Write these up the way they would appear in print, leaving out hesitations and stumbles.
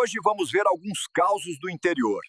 Hoje vamos ver alguns causos do interior.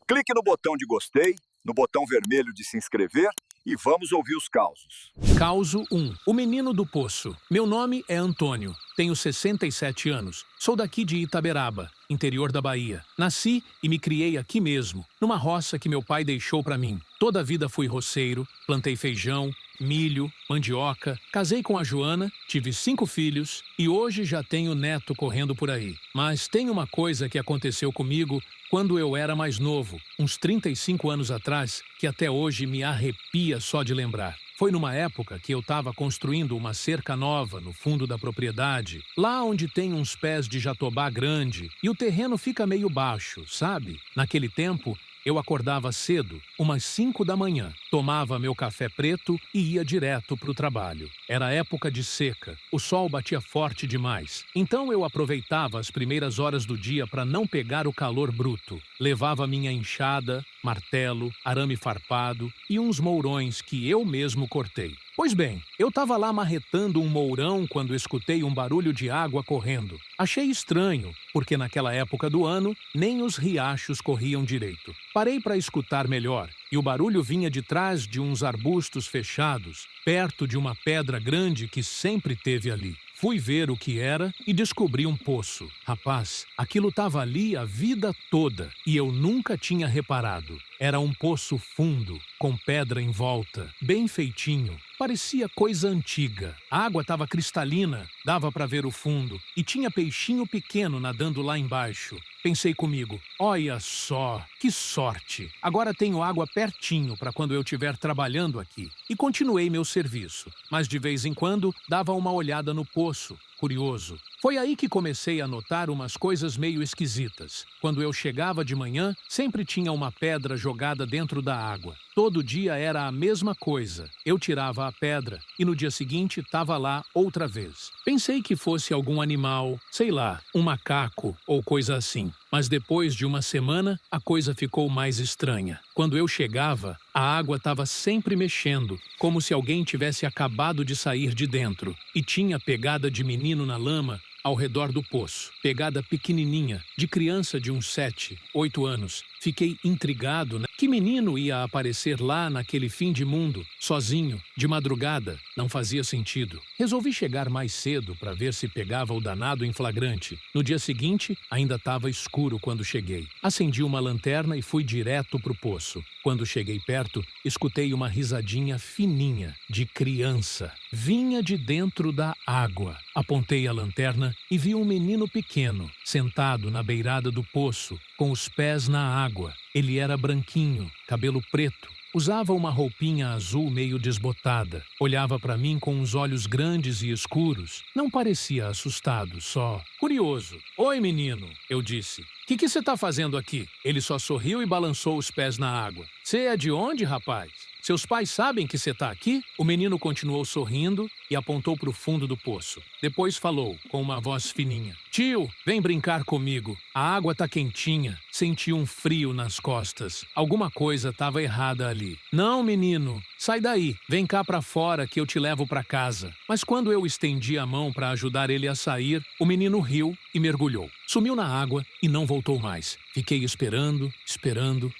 Clique no botão de gostei, no botão vermelho de se inscrever e vamos ouvir os causos. Causo 1. O menino do poço. Meu nome é Antônio. Tenho 67 anos. Sou daqui de Itaberaba, interior da Bahia. Nasci e me criei aqui mesmo, numa roça que meu pai deixou para mim. Toda a vida fui roceiro, plantei feijão, milho, mandioca, casei com a Joana, tive 5 filhos e hoje já tenho neto correndo por aí. Mas tem uma coisa que aconteceu comigo quando eu era mais novo, uns 35 anos atrás, que até hoje me arrepia só de lembrar. Foi numa época que eu estava construindo uma cerca nova no fundo da propriedade, lá onde tem uns pés de jatobá grande e o terreno fica meio baixo, sabe? Naquele tempo, eu acordava cedo, umas 5 da manhã, tomava meu café preto e ia direto para o trabalho. Era época de seca, o sol batia forte demais. Então eu aproveitava as primeiras horas do dia para não pegar o calor bruto. Levava minha enxada, martelo, arame farpado e uns mourões que eu mesmo cortei. Pois bem, eu estava lá marretando um mourão quando escutei um barulho de água correndo. Achei estranho, porque naquela época do ano nem os riachos corriam direito. Parei para escutar melhor, e o barulho vinha de trás de uns arbustos fechados, perto de uma pedra grande que sempre teve ali. Fui ver o que era e descobri um poço. Rapaz, aquilo estava ali a vida toda e eu nunca tinha reparado. Era um poço fundo, com pedra em volta, bem feitinho. Parecia coisa antiga. A água estava cristalina, dava para ver o fundo, e tinha peixinho pequeno nadando lá embaixo. Pensei comigo, olha só, que sorte! Agora tenho água pertinho para quando eu estiver trabalhando aqui. E continuei meu serviço, mas de vez em quando dava uma olhada no poço, curioso. Foi aí que comecei a notar umas coisas meio esquisitas. Quando eu chegava de manhã, sempre tinha uma pedra jogada dentro da água. Todo dia era a mesma coisa. Eu tirava a pedra e no dia seguinte estava lá outra vez. Pensei que fosse algum animal, sei lá, um macaco ou coisa assim. Mas depois de uma semana, a coisa ficou mais estranha. Quando eu chegava, a água estava sempre mexendo, como se alguém tivesse acabado de sair de dentro. E tinha pegada de menino na lama ao redor do poço. Pegada pequenininha, de criança de uns 7, 8 anos. Fiquei intrigado, né? Que menino ia aparecer lá naquele fim de mundo, sozinho, de madrugada? Não fazia sentido. Resolvi chegar mais cedo para ver se pegava o danado em flagrante. No dia seguinte, ainda estava escuro quando cheguei. Acendi uma lanterna e fui direto pro poço. Quando cheguei perto, escutei uma risadinha fininha, de criança. Vinha de dentro da água. Apontei a lanterna e vi um menino pequeno, sentado na beirada do poço, com os pés na água. Ele era branquinho, cabelo preto. Usava uma roupinha azul meio desbotada. Olhava para mim com uns olhos grandes e escuros. Não parecia assustado, só curioso. Oi, menino, eu disse. O que você tá fazendo aqui? Ele só sorriu e balançou os pés na água. Você é de onde, rapaz? Seus pais sabem que você tá aqui? O menino continuou sorrindo e apontou para o fundo do poço. Depois falou, com uma voz fininha. Tio, vem brincar comigo. A água tá quentinha. Senti um frio nas costas. Alguma coisa estava errada ali. Não, menino. Sai daí. Vem cá para fora que eu te levo para casa. Mas quando eu estendi a mão para ajudar ele a sair, o menino riu e mergulhou. Sumiu na água e não voltou mais. Fiquei esperando,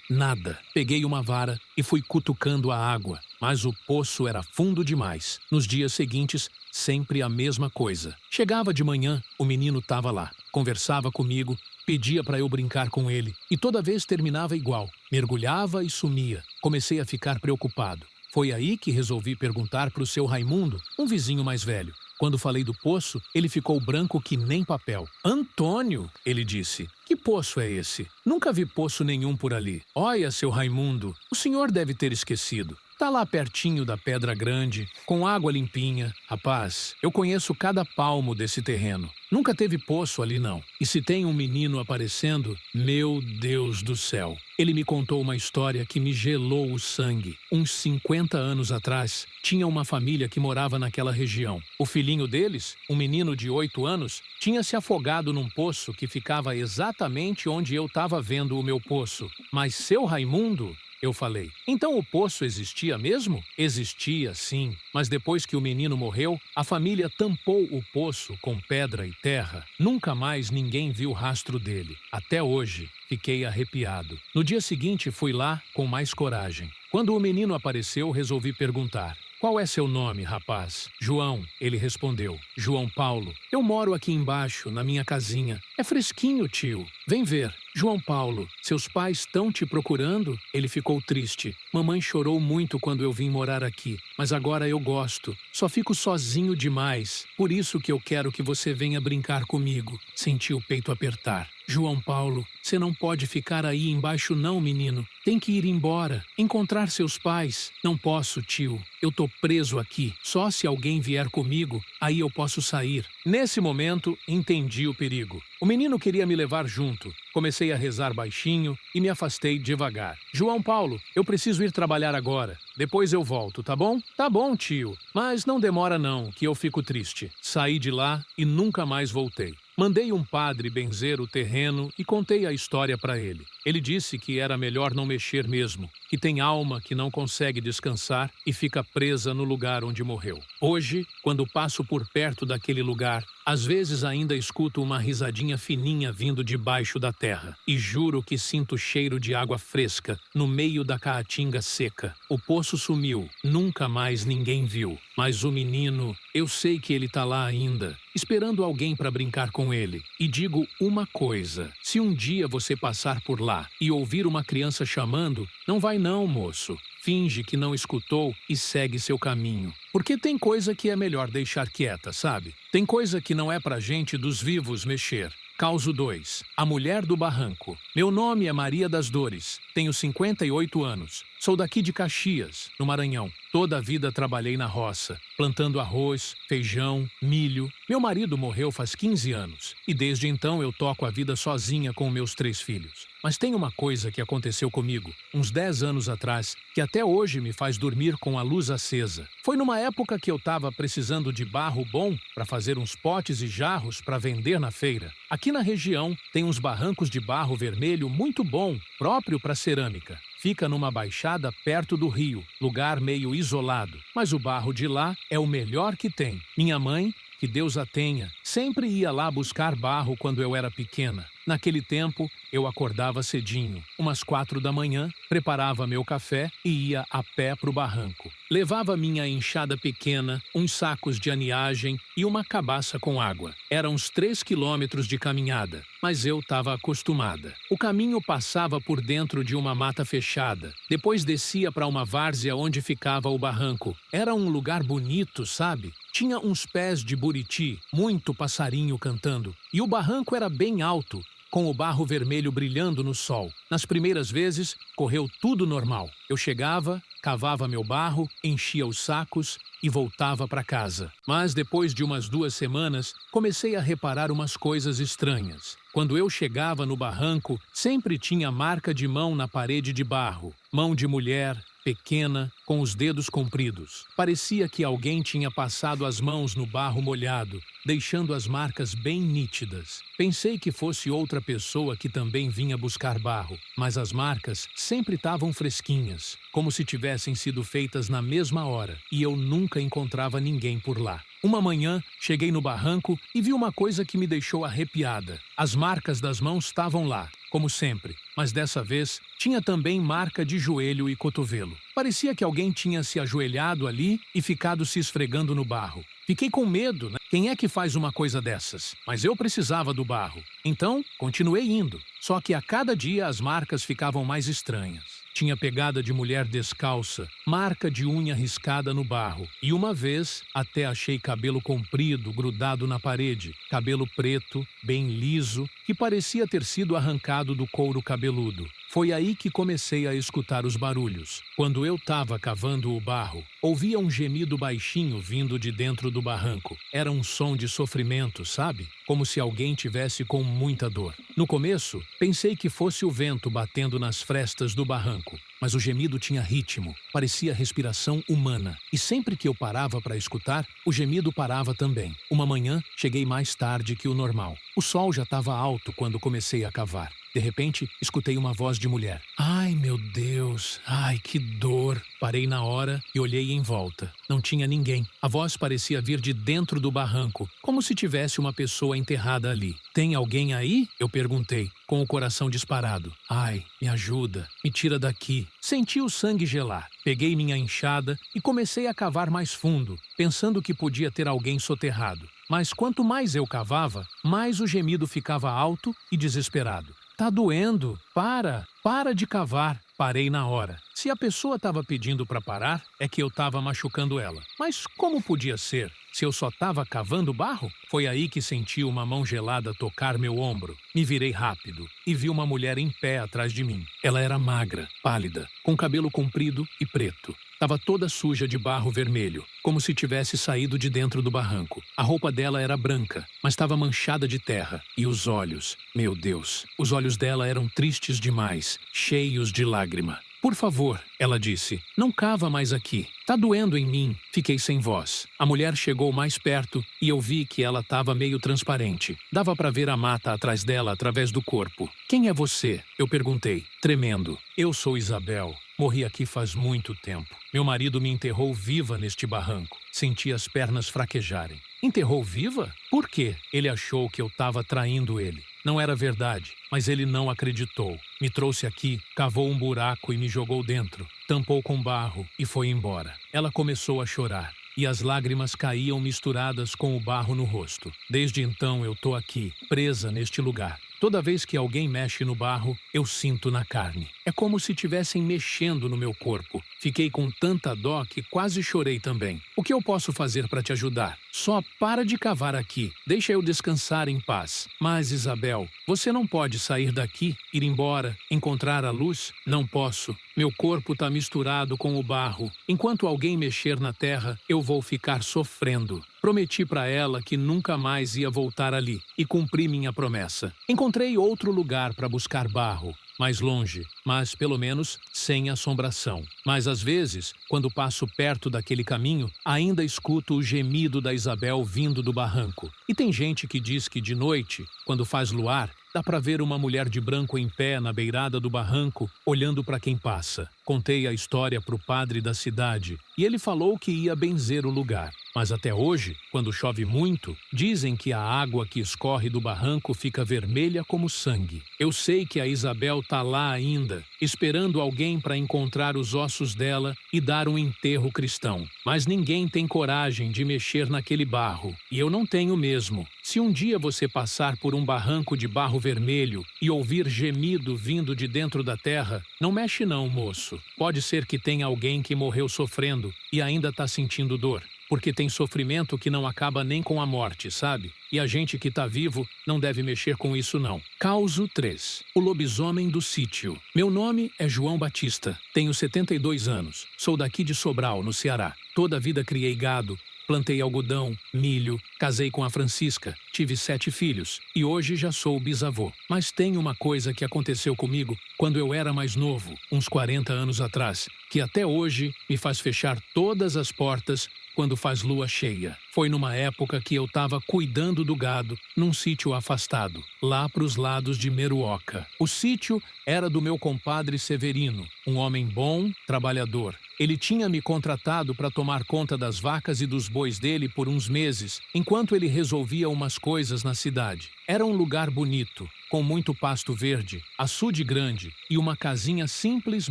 nada. Peguei uma vara e fui cutucando a água, mas o poço era fundo demais. Nos dias seguintes, sempre a mesma coisa. Chegava de manhã, o menino estava lá. Conversava comigo, pedia para eu brincar com ele e toda vez terminava igual. Mergulhava e sumia. Comecei a ficar preocupado. Foi aí que resolvi perguntar para o seu Raimundo, um vizinho mais velho. Quando falei do poço, ele ficou branco que nem papel. Antônio, ele disse. Que poço é esse? Nunca vi poço nenhum por ali. Olha, seu Raimundo, o senhor deve ter esquecido. Tá lá pertinho da pedra grande, com água limpinha. Rapaz, eu conheço cada palmo desse terreno. Nunca teve poço ali não. E se tem um menino aparecendo, meu Deus do céu. Ele me contou uma história que me gelou o sangue. Uns 50 anos atrás, tinha uma família que morava naquela região. O filhinho deles, um menino de 8 anos, tinha se afogado num poço que ficava exatamente onde eu estava vendo o meu poço. Mas seu Raimundo Eu falei. Então o poço existia mesmo? Existia, sim. Mas depois que o menino morreu, a família tampou o poço com pedra e terra. Nunca mais ninguém viu rastro dele. Até hoje. Fiquei arrepiado. No dia seguinte, fui lá com mais coragem. Quando o menino apareceu, resolvi perguntar. Qual é seu nome, rapaz? João, ele respondeu. João Paulo. Eu moro aqui embaixo, na minha casinha. É fresquinho, tio. Vem ver. João Paulo, seus pais estão te procurando? Ele ficou triste. Mamãe chorou muito quando eu vim morar aqui, mas agora eu gosto. Só fico sozinho demais. Por isso que eu quero que você venha brincar comigo. Senti o peito apertar. João Paulo, você não pode ficar aí embaixo não, menino. Tem que ir embora, encontrar seus pais. Não posso, tio. Eu tô preso aqui. Só se alguém vier comigo, aí eu posso sair. Nesse momento, entendi o perigo. O menino queria me levar junto. Comecei a rezar baixinho e me afastei devagar. João Paulo, eu preciso ir trabalhar agora. Depois eu volto, tá bom? Tá bom, tio. Mas não demora não, que eu fico triste. Saí de lá e nunca mais voltei. Mandei um padre benzer o terreno e contei a história para ele. Ele disse que era melhor não mexer mesmo, que tem alma que não consegue descansar e fica presa no lugar onde morreu. Hoje, quando passo por perto daquele lugar, às vezes ainda escuto uma risadinha fininha vindo debaixo da terra. E juro que sinto cheiro de água fresca no meio da caatinga seca. O poço sumiu, nunca mais ninguém viu. Mas o menino, eu sei que ele tá lá ainda, esperando alguém para brincar com ele. E digo uma coisa, se um dia você passar por lá e ouvir uma criança chamando, não vai não, moço. Finge que não escutou e segue seu caminho. Porque tem coisa que é melhor deixar quieta, sabe? Tem coisa que não é pra gente dos vivos mexer. Causo 2. A Mulher do Barranco. Meu nome é Maria das Dores. Tenho 58 anos. Sou daqui de Caxias, no Maranhão. Toda a vida trabalhei na roça, plantando arroz, feijão, milho. Meu marido morreu faz 15 anos e desde então eu toco a vida sozinha com meus 3 filhos. Mas tem uma coisa que aconteceu comigo, uns 10 anos atrás, que até hoje me faz dormir com a luz acesa. Foi numa época que eu estava precisando de barro bom para fazer uns potes e jarros para vender na feira. Aqui na região tem uns barrancos de barro vermelho muito bom, próprio para cerâmica. Fica numa baixada perto do rio, lugar meio isolado. Mas o barro de lá é o melhor que tem. Minha mãe, que Deus a tenha, sempre ia lá buscar barro quando eu era pequena. Naquele tempo, eu acordava cedinho, umas 4 da manhã, preparava meu café e ia a pé para o barranco. Levava minha enxada pequena, uns sacos de aniagem e uma cabaça com água. Eram uns 3 quilômetros de caminhada, mas eu estava acostumada. O caminho passava por dentro de uma mata fechada. Depois descia para uma várzea onde ficava o barranco. Era um lugar bonito, sabe? Tinha uns pés de buriti, muito passarinho cantando. E o barranco era bem alto, com o barro vermelho brilhando no sol. Nas primeiras vezes, correu tudo normal. Eu chegava, cavava meu barro, enchia os sacos e voltava para casa. Mas depois de umas 2 semanas, comecei a reparar umas coisas estranhas. Quando eu chegava no barranco, sempre tinha marca de mão na parede de barro. Mão de mulher, pequena, com os dedos compridos. Parecia que alguém tinha passado as mãos no barro molhado, deixando as marcas bem nítidas. Pensei que fosse outra pessoa que também vinha buscar barro, mas as marcas sempre estavam fresquinhas, como se tivessem sido feitas na mesma hora, e eu nunca encontrava ninguém por lá. Uma manhã, cheguei no barranco e vi uma coisa que me deixou arrepiada. As marcas das mãos estavam lá, como sempre, mas dessa vez tinha também marca de joelho e cotovelo. Parecia que alguém tinha se ajoelhado ali e ficado se esfregando no barro. Fiquei com medo, né? Quem é que faz uma coisa dessas? Mas eu precisava do barro. Então, continuei indo. Só que a cada dia as marcas ficavam mais estranhas. Tinha pegada de mulher descalça, marca de unha riscada no barro. E uma vez, até achei cabelo comprido grudado na parede. Cabelo preto, bem liso, que parecia ter sido arrancado do couro cabeludo. Foi aí que comecei a escutar os barulhos. Quando eu estava cavando o barro, ouvia um gemido baixinho vindo de dentro do barranco. Era um som de sofrimento, sabe? Como se alguém tivesse com muita dor. No começo, pensei que fosse o vento batendo nas frestas do barranco. Mas o gemido tinha ritmo, parecia respiração humana. E sempre que eu parava para escutar, o gemido parava também. Uma manhã, cheguei mais tarde que o normal. O sol já estava alto quando comecei a cavar. De repente, escutei uma voz de mulher. Ai, meu Deus! Ai, que dor! Parei na hora e olhei em volta. Não tinha ninguém. A voz parecia vir de dentro do barranco, como se tivesse uma pessoa enterrada ali. Tem alguém aí? Eu perguntei, com o coração disparado. Ai, me ajuda, me tira daqui. Senti o sangue gelar. Peguei minha enxada e comecei a cavar mais fundo, pensando que podia ter alguém soterrado. Mas quanto mais eu cavava, mais o gemido ficava alto e desesperado. Tá doendo. Para de cavar. Parei na hora. Se a pessoa estava pedindo para parar, é que eu estava machucando ela. Mas como podia ser? Se eu só estava cavando barro? Foi aí que senti uma mão gelada tocar meu ombro. Me virei rápido e vi uma mulher em pé atrás de mim. Ela era magra, pálida, com cabelo comprido e preto. Estava toda suja de barro vermelho, como se tivesse saído de dentro do barranco. A roupa dela era branca, mas estava manchada de terra. E os olhos, meu Deus, os olhos dela eram tristes demais, cheios de lágrima. Por favor, ela disse, não cava mais aqui. Tá doendo em mim. Fiquei sem voz. A mulher chegou mais perto e eu vi que ela estava meio transparente. Dava para ver a mata atrás dela através do corpo. Quem é você? Eu perguntei, tremendo. Eu sou Isabel. Morri aqui faz muito tempo. Meu marido me enterrou viva neste barranco. Senti as pernas fraquejarem. Enterrou viva? Por quê? Ele achou que eu estava traindo ele. Não era verdade, mas ele não acreditou. Me trouxe aqui, cavou um buraco e me jogou dentro. Tampou com barro e foi embora. Ela começou a chorar e as lágrimas caíam misturadas com o barro no rosto. Desde então eu tô aqui, presa neste lugar. Toda vez que alguém mexe no barro, eu sinto na carne. É como se estivessem mexendo no meu corpo. Fiquei com tanta dó que quase chorei também. O que eu posso fazer para te ajudar? Só para de cavar aqui. Deixa eu descansar em paz. Mas, Isabel, você não pode sair daqui, ir embora, encontrar a luz? Não posso. Meu corpo está misturado com o barro. Enquanto alguém mexer na terra, eu vou ficar sofrendo. Prometi para ela que nunca mais ia voltar ali e cumpri minha promessa. Encontrei outro lugar para buscar barro, mais longe, mas pelo menos sem assombração. Mas às vezes, quando passo perto daquele caminho, ainda escuto o gemido da Isabel vindo do barranco. E tem gente que diz que de noite, quando faz luar, dá para ver uma mulher de branco em pé na beirada do barranco, olhando para quem passa. Contei a história para o padre da cidade e ele falou que ia benzer o lugar. Mas até hoje, quando chove muito, dizem que a água que escorre do barranco fica vermelha como sangue. Eu sei que a Isabel tá lá ainda, esperando alguém para encontrar os ossos dela e dar um enterro cristão. Mas ninguém tem coragem de mexer naquele barro. E eu não tenho mesmo. Se um dia você passar por um barranco de barro vermelho e ouvir gemido vindo de dentro da terra, não mexe não, moço. Pode ser que tenha alguém que morreu sofrendo e ainda está sentindo dor. Porque tem sofrimento que não acaba nem com a morte, sabe? E a gente que tá vivo não deve mexer com isso não. Causo 3. O lobisomem do sítio. Meu nome é João Batista. Tenho 72 anos. Sou daqui de Sobral, no Ceará. Toda a vida criei gado. Plantei algodão, milho, casei com a Francisca, tive 7 filhos e hoje já sou bisavô. Mas tem uma coisa que aconteceu comigo quando eu era mais novo, uns 40 anos atrás, que até hoje me faz fechar todas as portas quando faz lua cheia. Foi numa época que eu estava cuidando do gado num sítio afastado, lá para os lados de Meruoca. O sítio era do meu compadre Severino, um homem bom, trabalhador. Ele tinha me contratado para tomar conta das vacas e dos bois dele por uns meses, enquanto ele resolvia umas coisas na cidade. Era um lugar bonito, com muito pasto verde, açude grande e uma casinha simples,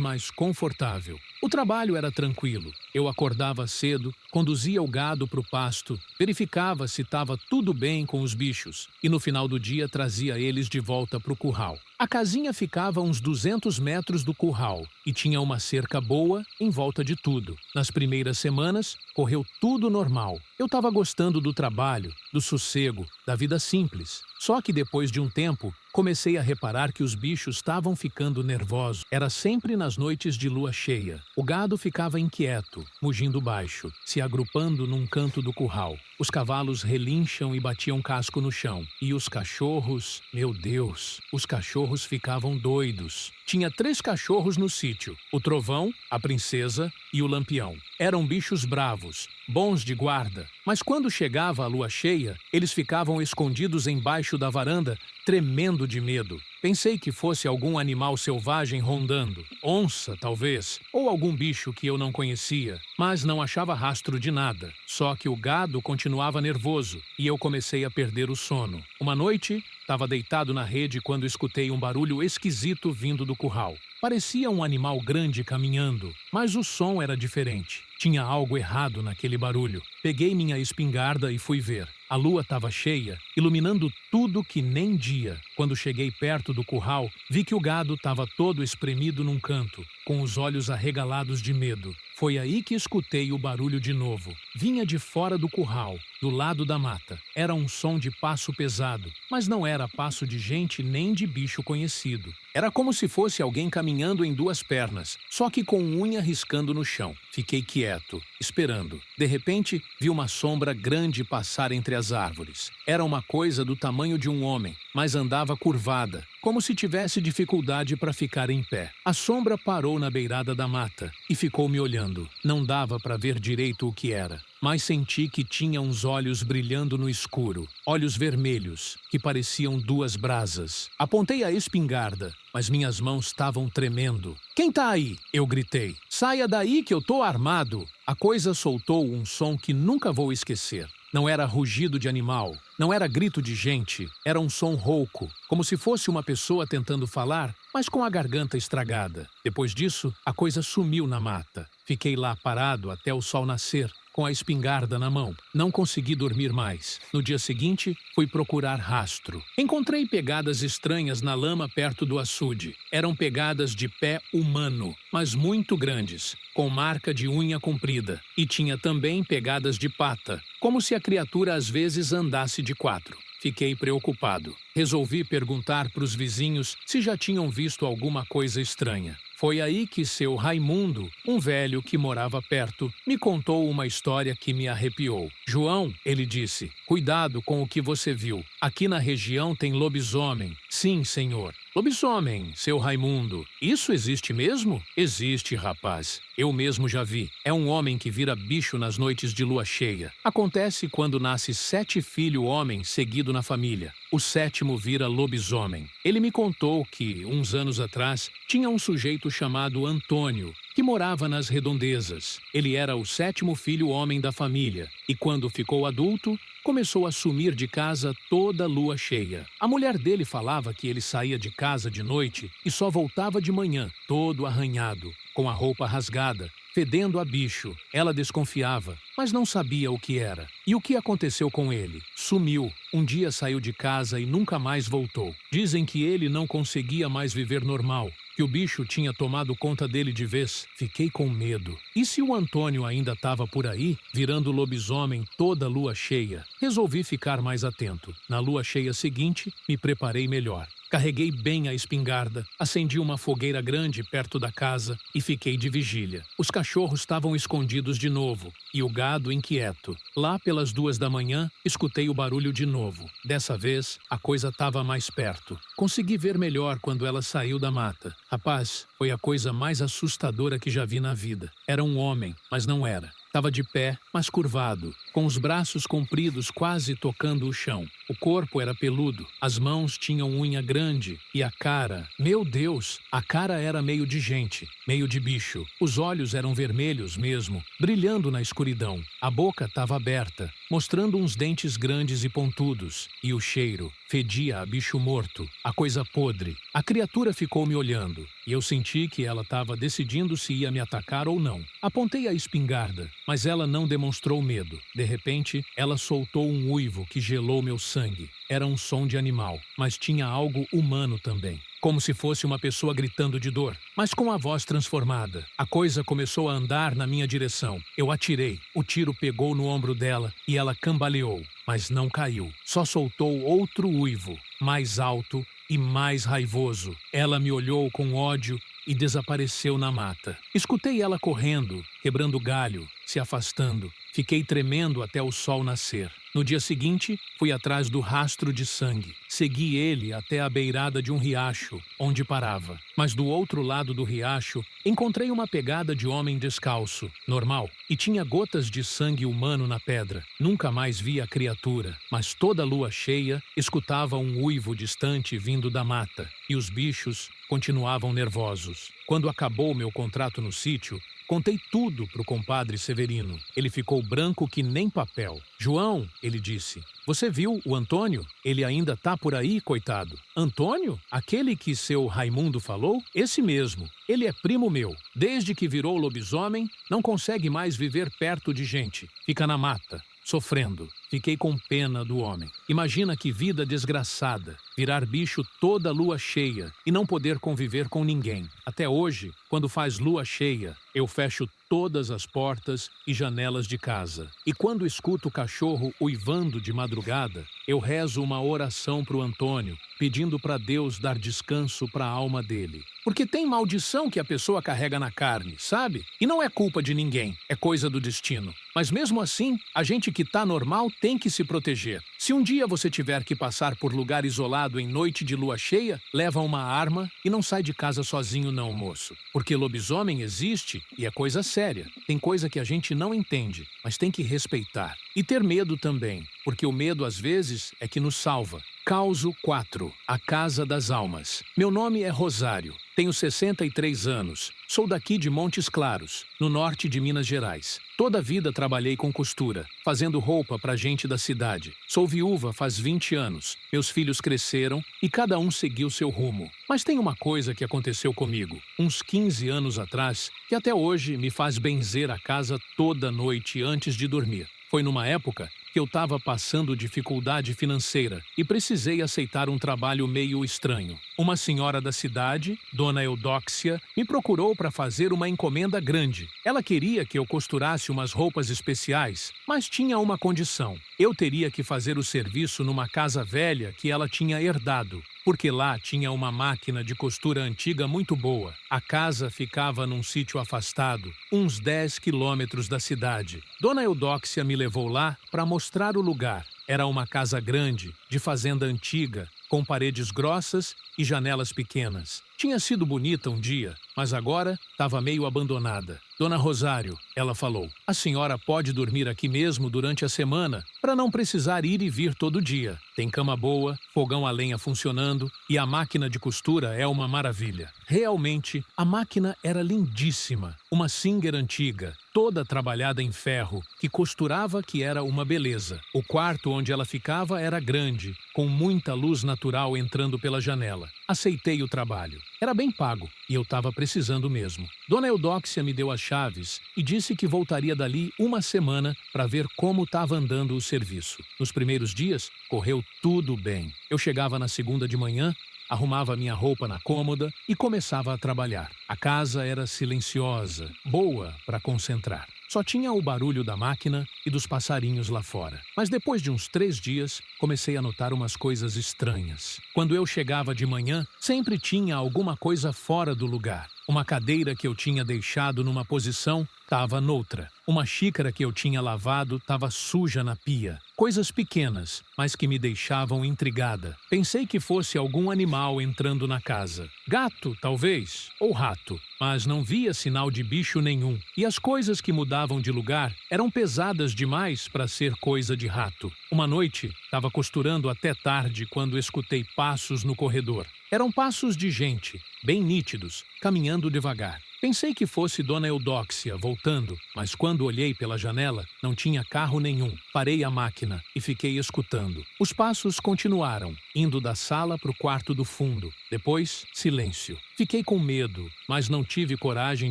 mas confortável. O trabalho era tranquilo. Eu acordava cedo, conduzia o gado para o pasto, verificava se estava tudo bem com os bichos e no final do dia trazia eles de volta para o curral. A casinha ficava a uns 200 metros do curral e tinha uma cerca boa em volta de tudo. Nas primeiras semanas, correu tudo normal. Eu estava gostando do trabalho, do sossego, da vida simples. Só que depois de um tempo, comecei a reparar que os bichos estavam ficando nervosos. Era sempre nas noites de lua cheia. O gado ficava inquieto, mugindo baixo, se agrupando num canto do curral. Os cavalos relincham e batiam casco no chão. E os cachorros, meu Deus, os cachorros ficavam doidos. Tinha 3 cachorros no sítio, o Trovão, a Princesa e o Lampião. Eram bichos bravos, bons de guarda, mas quando chegava a lua cheia, eles ficavam escondidos embaixo da varanda, tremendo de medo. Pensei que fosse algum animal selvagem rondando, onça, talvez, ou algum bicho que eu não conhecia, mas não achava rastro de nada. Só que o gado continuava nervoso e eu comecei a perder o sono. Uma noite, estava deitado na rede quando escutei um barulho esquisito vindo do curral. Parecia um animal grande caminhando, mas o som era diferente. Tinha algo errado naquele barulho. Peguei minha espingarda e fui ver. A lua estava cheia, iluminando tudo que nem dia. Quando cheguei perto do curral, vi que o gado estava todo espremido num canto, com os olhos arregalados de medo. Foi aí que escutei o barulho de novo. Vinha de fora do curral, do lado da mata. Era um som de passo pesado, mas não era passo de gente nem de bicho conhecido. Era como se fosse alguém caminhando em duas pernas, só que com unha riscando no chão. Fiquei quieto, esperando. De repente, vi uma sombra grande passar entre as árvores. Era uma coisa do tamanho de um homem, mas andava curvada, como se tivesse dificuldade para ficar em pé. A sombra parou na beirada da mata e ficou me olhando. Não dava para ver direito o que era, mas senti que tinha uns olhos brilhando no escuro, olhos vermelhos, que pareciam duas brasas. Apontei a espingarda, mas minhas mãos estavam tremendo. "Quem tá aí?" eu gritei. "Saia daí que eu tô armado." A coisa soltou um som que nunca vou esquecer. Não era rugido de animal, não era grito de gente, era um som rouco, como se fosse uma pessoa tentando falar, mas com a garganta estragada. Depois disso, a coisa sumiu na mata. Fiquei lá parado até o sol nascer, com a espingarda na mão. Não consegui dormir mais. No dia seguinte, fui procurar rastro. Encontrei pegadas estranhas na lama perto do açude. Eram pegadas de pé humano, mas muito grandes, com marca de unha comprida. E tinha também pegadas de pata, como se a criatura às vezes andasse de quatro. Fiquei preocupado. Resolvi perguntar para os vizinhos se já tinham visto alguma coisa estranha. Foi aí que seu Raimundo, um velho que morava perto, me contou uma história que me arrepiou. "João", ele disse, "cuidado com o que você viu. Aqui na região tem lobisomem." "Sim, senhor." "Lobisomem, seu Raimundo. Isso existe mesmo?" "Existe, rapaz. Eu mesmo já vi. É um homem que vira bicho nas noites de lua cheia. Acontece quando nasce 7 filhos homens seguido na família. O 7º vira lobisomem." Ele me contou que, uns anos atrás, tinha um sujeito chamado Antônio, que morava nas redondezas. Ele era o 7º filho homem da família e, quando ficou adulto, começou a sumir de casa toda lua cheia. A mulher dele falava que ele saía de casa de noite e só voltava de manhã, todo arranhado, com a roupa rasgada, fedendo a bicho. Ela desconfiava, mas não sabia o que era. E o que aconteceu com ele? Sumiu. Um dia saiu de casa e nunca mais voltou. Dizem que ele não conseguia mais viver normal, que o bicho tinha tomado conta dele de vez. Fiquei com medo. E se o Antônio ainda estava por aí, virando lobisomem toda lua cheia? Resolvi ficar mais atento. Na lua cheia seguinte, me preparei melhor. Carreguei bem a espingarda, acendi uma fogueira grande perto da casa e fiquei de vigília. Os cachorros estavam escondidos de novo e o gado inquieto. Lá pelas 2 da manhã, escutei o barulho de novo. Dessa vez, a coisa estava mais perto. Consegui ver melhor quando ela saiu da mata. Rapaz, foi a coisa mais assustadora que já vi na vida. Era um homem, mas não era. Estava de pé, mas curvado, com os braços compridos quase tocando o chão. O corpo era peludo, as mãos tinham unha grande e a cara... Meu Deus, a cara era meio de gente, meio de bicho. Os olhos eram vermelhos mesmo, brilhando na escuridão. A boca estava aberta, mostrando uns dentes grandes e pontudos. E o cheiro fedia a bicho morto, a coisa podre. A criatura ficou me olhando e eu senti que ela estava decidindo se ia me atacar ou não. Apontei a espingarda, mas ela não demonstrou medo. De repente, ela soltou um uivo que gelou meu sangue. Era um som de animal, mas tinha algo humano também. Como se fosse uma pessoa gritando de dor, mas com a voz transformada. A coisa começou a andar na minha direção. Eu atirei. O tiro pegou no ombro dela e ela cambaleou, mas não caiu. Só soltou outro uivo, mais alto e mais raivoso. Ela me olhou com ódio e desapareceu na mata. Escutei ela correndo, quebrando galho, se afastando. Fiquei tremendo até o sol nascer. No dia seguinte, fui atrás do rastro de sangue. Segui ele até a beirada de um riacho, onde parava. Mas do outro lado do riacho, encontrei uma pegada de homem descalço, normal, e tinha gotas de sangue humano na pedra. Nunca mais vi a criatura, mas toda lua cheia escutava um uivo distante vindo da mata, e os bichos continuavam nervosos. Quando acabou meu contrato no sítio, contei tudo pro compadre Severino. Ele ficou branco que nem papel. João, ele disse, você viu o Antônio? Ele ainda tá por aí, coitado. Antônio? Aquele que seu Raimundo falou? Esse mesmo. Ele é primo meu. Desde que virou lobisomem, não consegue mais viver perto de gente. Fica na mata, sofrendo. Fiquei com pena do homem. Imagina que vida desgraçada. Virar bicho toda lua cheia e não poder conviver com ninguém. Até hoje, quando faz lua cheia, eu fecho todas as portas e janelas de casa. E quando escuto o cachorro uivando de madrugada, eu rezo uma oração pro Antônio, pedindo para Deus dar descanso para a alma dele. Porque tem maldição que a pessoa carrega na carne, sabe? E não é culpa de ninguém, é coisa do destino. Mas mesmo assim, a gente que tá normal tem que se proteger. Se um dia você tiver que passar por lugar isolado em noite de lua cheia, leva uma arma e não sai de casa sozinho não, moço. Porque lobisomem existe e é coisa séria. Tem coisa que a gente não entende, mas tem que respeitar. E ter medo também, porque o medo às vezes é que nos salva. Causo 4. A Casa das Almas. Meu nome é Rosário. Tenho 63 anos. Sou daqui de Montes Claros, no norte de Minas Gerais. Toda a vida trabalhei com costura, fazendo roupa pra gente da cidade. Sou viúva faz 20 anos. Meus filhos cresceram e cada um seguiu seu rumo. Mas tem uma coisa que aconteceu comigo, uns 15 anos atrás, que até hoje me faz benzer a casa toda noite antes de dormir. Foi numa época que eu estava passando dificuldade financeira e precisei aceitar um trabalho meio estranho. Uma senhora da cidade, Dona Eudóxia, me procurou para fazer uma encomenda grande. Ela queria que eu costurasse umas roupas especiais, mas tinha uma condição. Eu teria que fazer o serviço numa casa velha que ela tinha herdado, porque lá tinha uma máquina de costura antiga muito boa. A casa ficava num sítio afastado, uns 10 quilômetros da cidade. Dona Eudóxia me levou lá para mostrar o lugar. Era uma casa grande, de fazenda antiga, com paredes grossas e janelas pequenas. Tinha sido bonita um dia, mas agora estava meio abandonada. Dona Rosário, ela falou, a senhora pode dormir aqui mesmo durante a semana, para não precisar ir e vir todo dia. Tem cama boa, fogão a lenha funcionando e a máquina de costura é uma maravilha. Realmente, a máquina era lindíssima. Uma Singer antiga, toda trabalhada em ferro, que costurava que era uma beleza. O quarto onde ela ficava era grande, com muita luz natural entrando pela janela. Aceitei o trabalho. Era bem pago e eu estava precisando mesmo. Dona Eudóxia me deu as chaves e disse que voltaria dali uma semana para ver como estava andando o serviço. Nos primeiros dias, correu tudo bem. Eu chegava na segunda de manhã, arrumava minha roupa na cômoda e começava a trabalhar. A casa era silenciosa, boa para concentrar. Só tinha o barulho da máquina e dos passarinhos lá fora. Mas depois de uns 3 dias, comecei a notar umas coisas estranhas. Quando eu chegava de manhã, sempre tinha alguma coisa fora do lugar. Uma cadeira que eu tinha deixado numa posição estava noutra. Uma xícara que eu tinha lavado estava suja na pia. Coisas pequenas, mas que me deixavam intrigada. Pensei que fosse algum animal entrando na casa. Gato, talvez, ou rato. Mas não via sinal de bicho nenhum. E as coisas que mudavam de lugar eram pesadas demais para ser coisa de rato. Uma noite, estava costurando até tarde quando escutei passos no corredor. Eram passos de gente, bem nítidos, caminhando devagar. Pensei que fosse Dona Eudóxia voltando, mas quando olhei pela janela, não tinha carro nenhum. Parei a máquina e fiquei escutando. Os passos continuaram, indo da sala para o quarto do fundo. Depois, silêncio. Fiquei com medo, mas não tive coragem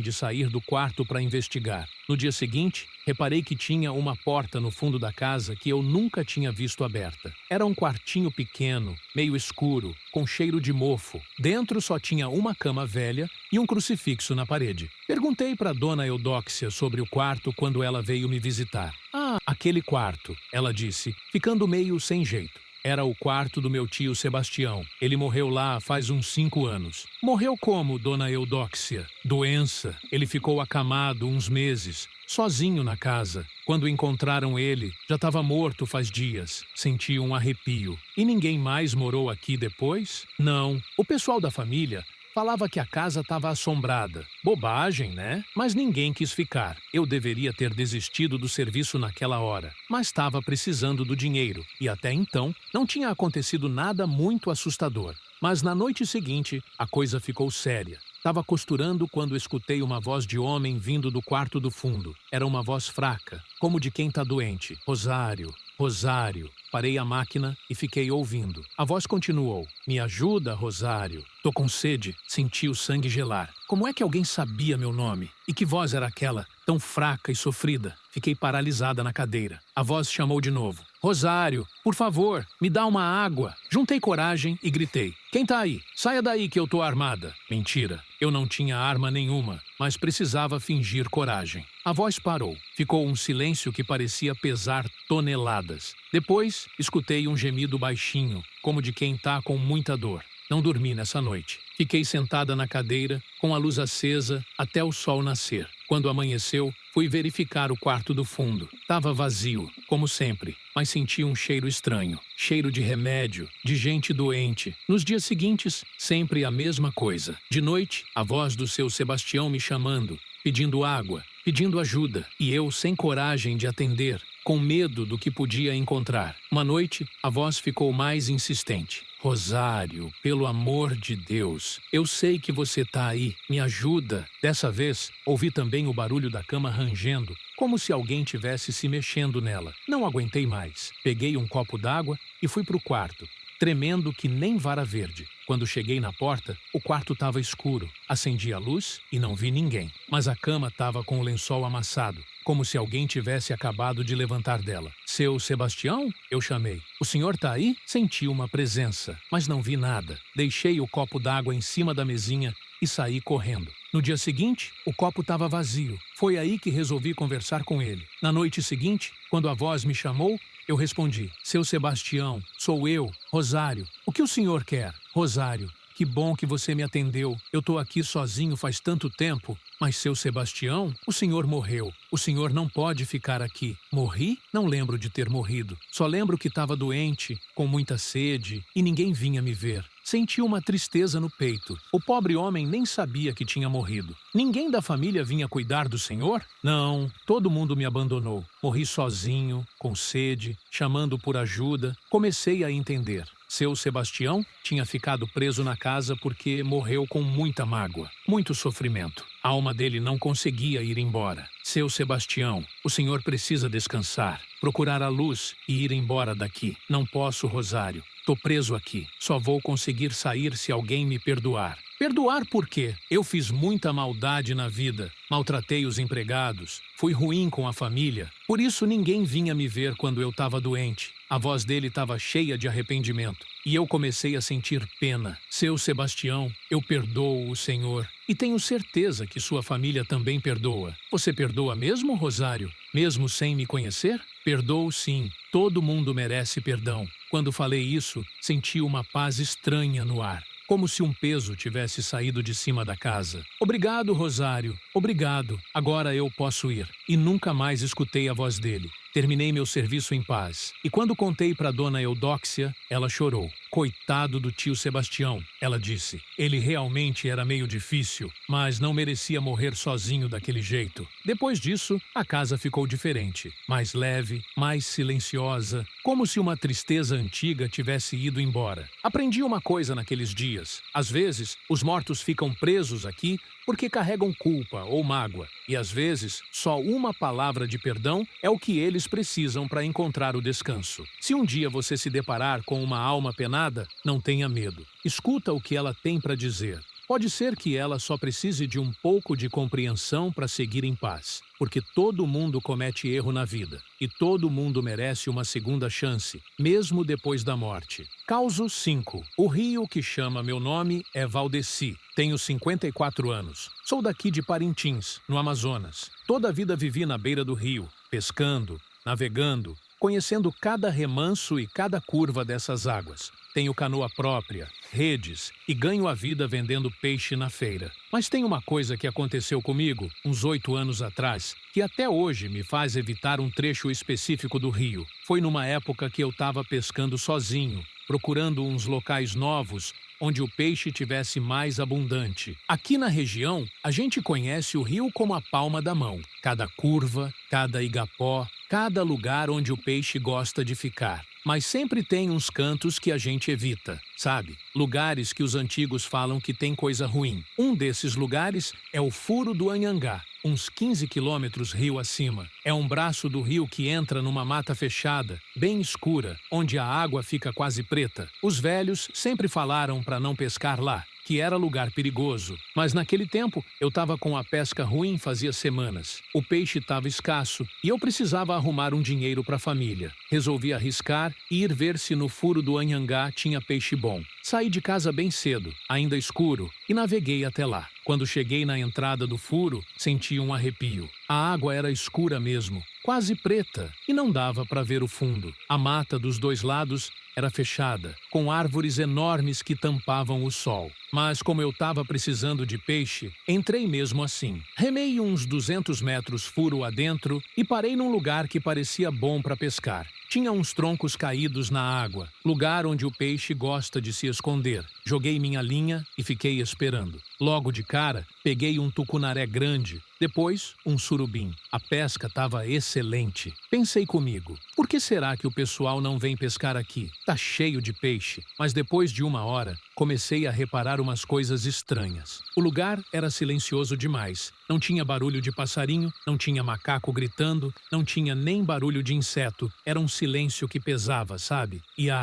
de sair do quarto para investigar. No dia seguinte, reparei que tinha uma porta no fundo da casa que eu nunca tinha visto aberta. Era um quartinho pequeno, meio escuro, com cheiro de mofo. Dentro só tinha uma cama velha e um crucifixo na parede. Perguntei para Dona Eudóxia sobre o quarto quando ela veio me visitar. Ah, aquele quarto, ela disse, ficando meio sem jeito. Era o quarto do meu tio Sebastião. Ele morreu lá faz uns 5 anos. Morreu como, dona Eudóxia? Doença. Ele ficou acamado uns meses, sozinho na casa. Quando encontraram ele, já estava morto faz dias. Senti um arrepio. E ninguém mais morou aqui depois? Não. O pessoal da família falava que a casa estava assombrada. Bobagem, né? Mas ninguém quis ficar. Eu deveria ter desistido do serviço naquela hora, mas estava precisando do dinheiro e até então não tinha acontecido nada muito assustador. Mas na noite seguinte, a coisa ficou séria. Estava costurando quando escutei uma voz de homem vindo do quarto do fundo. Era uma voz fraca, como de quem está doente. Rosário, Rosário. Parei a máquina e fiquei ouvindo. A voz continuou. Me ajuda, Rosário. Tô com sede. Senti o sangue gelar. Como é que alguém sabia meu nome? E que voz era aquela, tão fraca e sofrida? Fiquei paralisada na cadeira. A voz chamou de novo. Rosário, por favor, me dá uma água. Juntei coragem e gritei. Quem tá aí? Saia daí que eu tô armada. Mentira. Eu não tinha arma nenhuma, mas precisava fingir coragem. A voz parou. Ficou um silêncio que parecia pesar toneladas. Depois, escutei um gemido baixinho, como de quem tá com muita dor. Não dormi nessa noite. Fiquei sentada na cadeira, com a luz acesa, até o sol nascer. Quando amanheceu, fui verificar o quarto do fundo. Estava vazio, como sempre, mas senti um cheiro estranho. Cheiro de remédio, de gente doente. Nos dias seguintes, sempre a mesma coisa. De noite, a voz do seu Sebastião me chamando, pedindo água, pedindo ajuda, e eu sem coragem de atender, com medo do que podia encontrar. Uma noite, a voz ficou mais insistente. Rosário, pelo amor de Deus, eu sei que você tá aí, me ajuda. Dessa vez, ouvi também o barulho da cama rangendo, como se alguém tivesse se mexendo nela. Não aguentei mais. Peguei um copo d'água e fui pro quarto, tremendo que nem vara verde. Quando cheguei na porta, o quarto estava escuro. Acendi a luz e não vi ninguém. Mas a cama estava com o lençol amassado, como se alguém tivesse acabado de levantar dela. Seu Sebastião? Eu chamei. O senhor tá aí? Senti uma presença, mas não vi nada. Deixei o copo d'água em cima da mesinha e saí correndo. No dia seguinte, o copo estava vazio. Foi aí que resolvi conversar com ele. Na noite seguinte, quando a voz me chamou, eu respondi. Seu Sebastião, sou eu, Rosário. O que o senhor quer? Rosário, que bom que você me atendeu. Eu tô aqui sozinho faz tanto tempo. Mas seu Sebastião, o senhor morreu. O senhor não pode ficar aqui. Morri? Não lembro de ter morrido. Só lembro que estava doente, com muita sede, e ninguém vinha me ver. Senti uma tristeza no peito. O pobre homem nem sabia que tinha morrido. Ninguém da família vinha cuidar do senhor? Não, todo mundo me abandonou. Morri sozinho, com sede, chamando por ajuda. Comecei a entender. Seu Sebastião tinha ficado preso na casa porque morreu com muita mágoa, muito sofrimento. A alma dele não conseguia ir embora. Seu Sebastião, o senhor precisa descansar, procurar a luz e ir embora daqui. Não posso, Rosário. Tô preso aqui. Só vou conseguir sair se alguém me perdoar. Perdoar por quê? Eu fiz muita maldade na vida. Maltratei os empregados. Fui ruim com a família. Por isso ninguém vinha me ver quando eu estava doente. A voz dele estava cheia de arrependimento. E eu comecei a sentir pena. Seu Sebastião, eu perdoo o senhor. E tenho certeza que sua família também perdoa. Você perdoa mesmo, Rosário? Mesmo sem me conhecer? Perdoo sim. Todo mundo merece perdão. Quando falei isso, senti uma paz estranha no ar. Como se um peso tivesse saído de cima da casa. Obrigado, Rosário. Obrigado. Agora eu posso ir. E nunca mais escutei a voz dele. Terminei meu serviço em paz. E quando contei para dona Eudóxia, ela chorou. Coitado do tio Sebastião, ela disse. Ele realmente era meio difícil, mas não merecia morrer sozinho daquele jeito. Depois disso, a casa ficou diferente. Mais leve, mais silenciosa, como se uma tristeza antiga tivesse ido embora. Aprendi uma coisa naqueles dias. Às vezes, os mortos ficam presos aqui porque carregam culpa ou mágoa. E às vezes, só uma palavra de perdão é o que eles precisam para encontrar o descanso. Se um dia você se deparar com uma alma penada, não tenha medo. Escuta o que ela tem para dizer. Pode ser que ela só precise de um pouco de compreensão para seguir em paz, porque todo mundo comete erro na vida e todo mundo merece uma segunda chance, mesmo depois da morte. Causo 5. O rio que chama meu nome é Valdeci. Tenho 54 anos. Sou daqui de Parintins, no Amazonas. Toda a vida vivi na beira do rio, pescando, navegando, conhecendo cada remanso e cada curva dessas águas. Tenho canoa própria, redes e ganho a vida vendendo peixe na feira. Mas tem uma coisa que aconteceu comigo, uns 8 anos atrás, que até hoje me faz evitar um trecho específico do rio. Foi numa época que eu estava pescando sozinho, procurando uns locais novos onde o peixe tivesse mais abundante. Aqui na região, a gente conhece o rio como a palma da mão. Cada curva, cada igapó, cada lugar onde o peixe gosta de ficar. Mas sempre tem uns cantos que a gente evita, sabe? Lugares que os antigos falam que tem coisa ruim. Um desses lugares é o Furo do Anhangá, uns 15 quilômetros rio acima. É um braço do rio que entra numa mata fechada, bem escura, onde a água fica quase preta. Os velhos sempre falaram para não pescar lá, que era lugar perigoso. Mas naquele tempo, eu estava com a pesca ruim fazia semanas. O peixe estava escasso e eu precisava arrumar um dinheiro para a família. Resolvi arriscar e ir ver se no Furo do Anhangá tinha peixe bom. Saí de casa bem cedo, ainda escuro, e naveguei até lá. Quando cheguei na entrada do furo, senti um arrepio. A água era escura mesmo, quase preta, e não dava para ver o fundo. A mata dos dois lados era fechada, com árvores enormes que tampavam o sol. Mas como eu estava precisando de peixe, entrei mesmo assim. Remei uns 200 metros furo adentro e parei num lugar que parecia bom para pescar. Tinha uns troncos caídos na água, lugar onde o peixe gosta de se esconder. Joguei minha linha e fiquei esperando. Logo de cara, peguei um tucunaré grande, depois um surubim. A pesca estava excelente. Pensei comigo, por que será que o pessoal não vem pescar aqui? Tá cheio de peixe. Mas depois de 1 hora, comecei a reparar umas coisas estranhas. O lugar era silencioso demais. Não tinha barulho de passarinho, não tinha macaco gritando, não tinha nem barulho de inseto. Era um silêncio que pesava, sabe? E a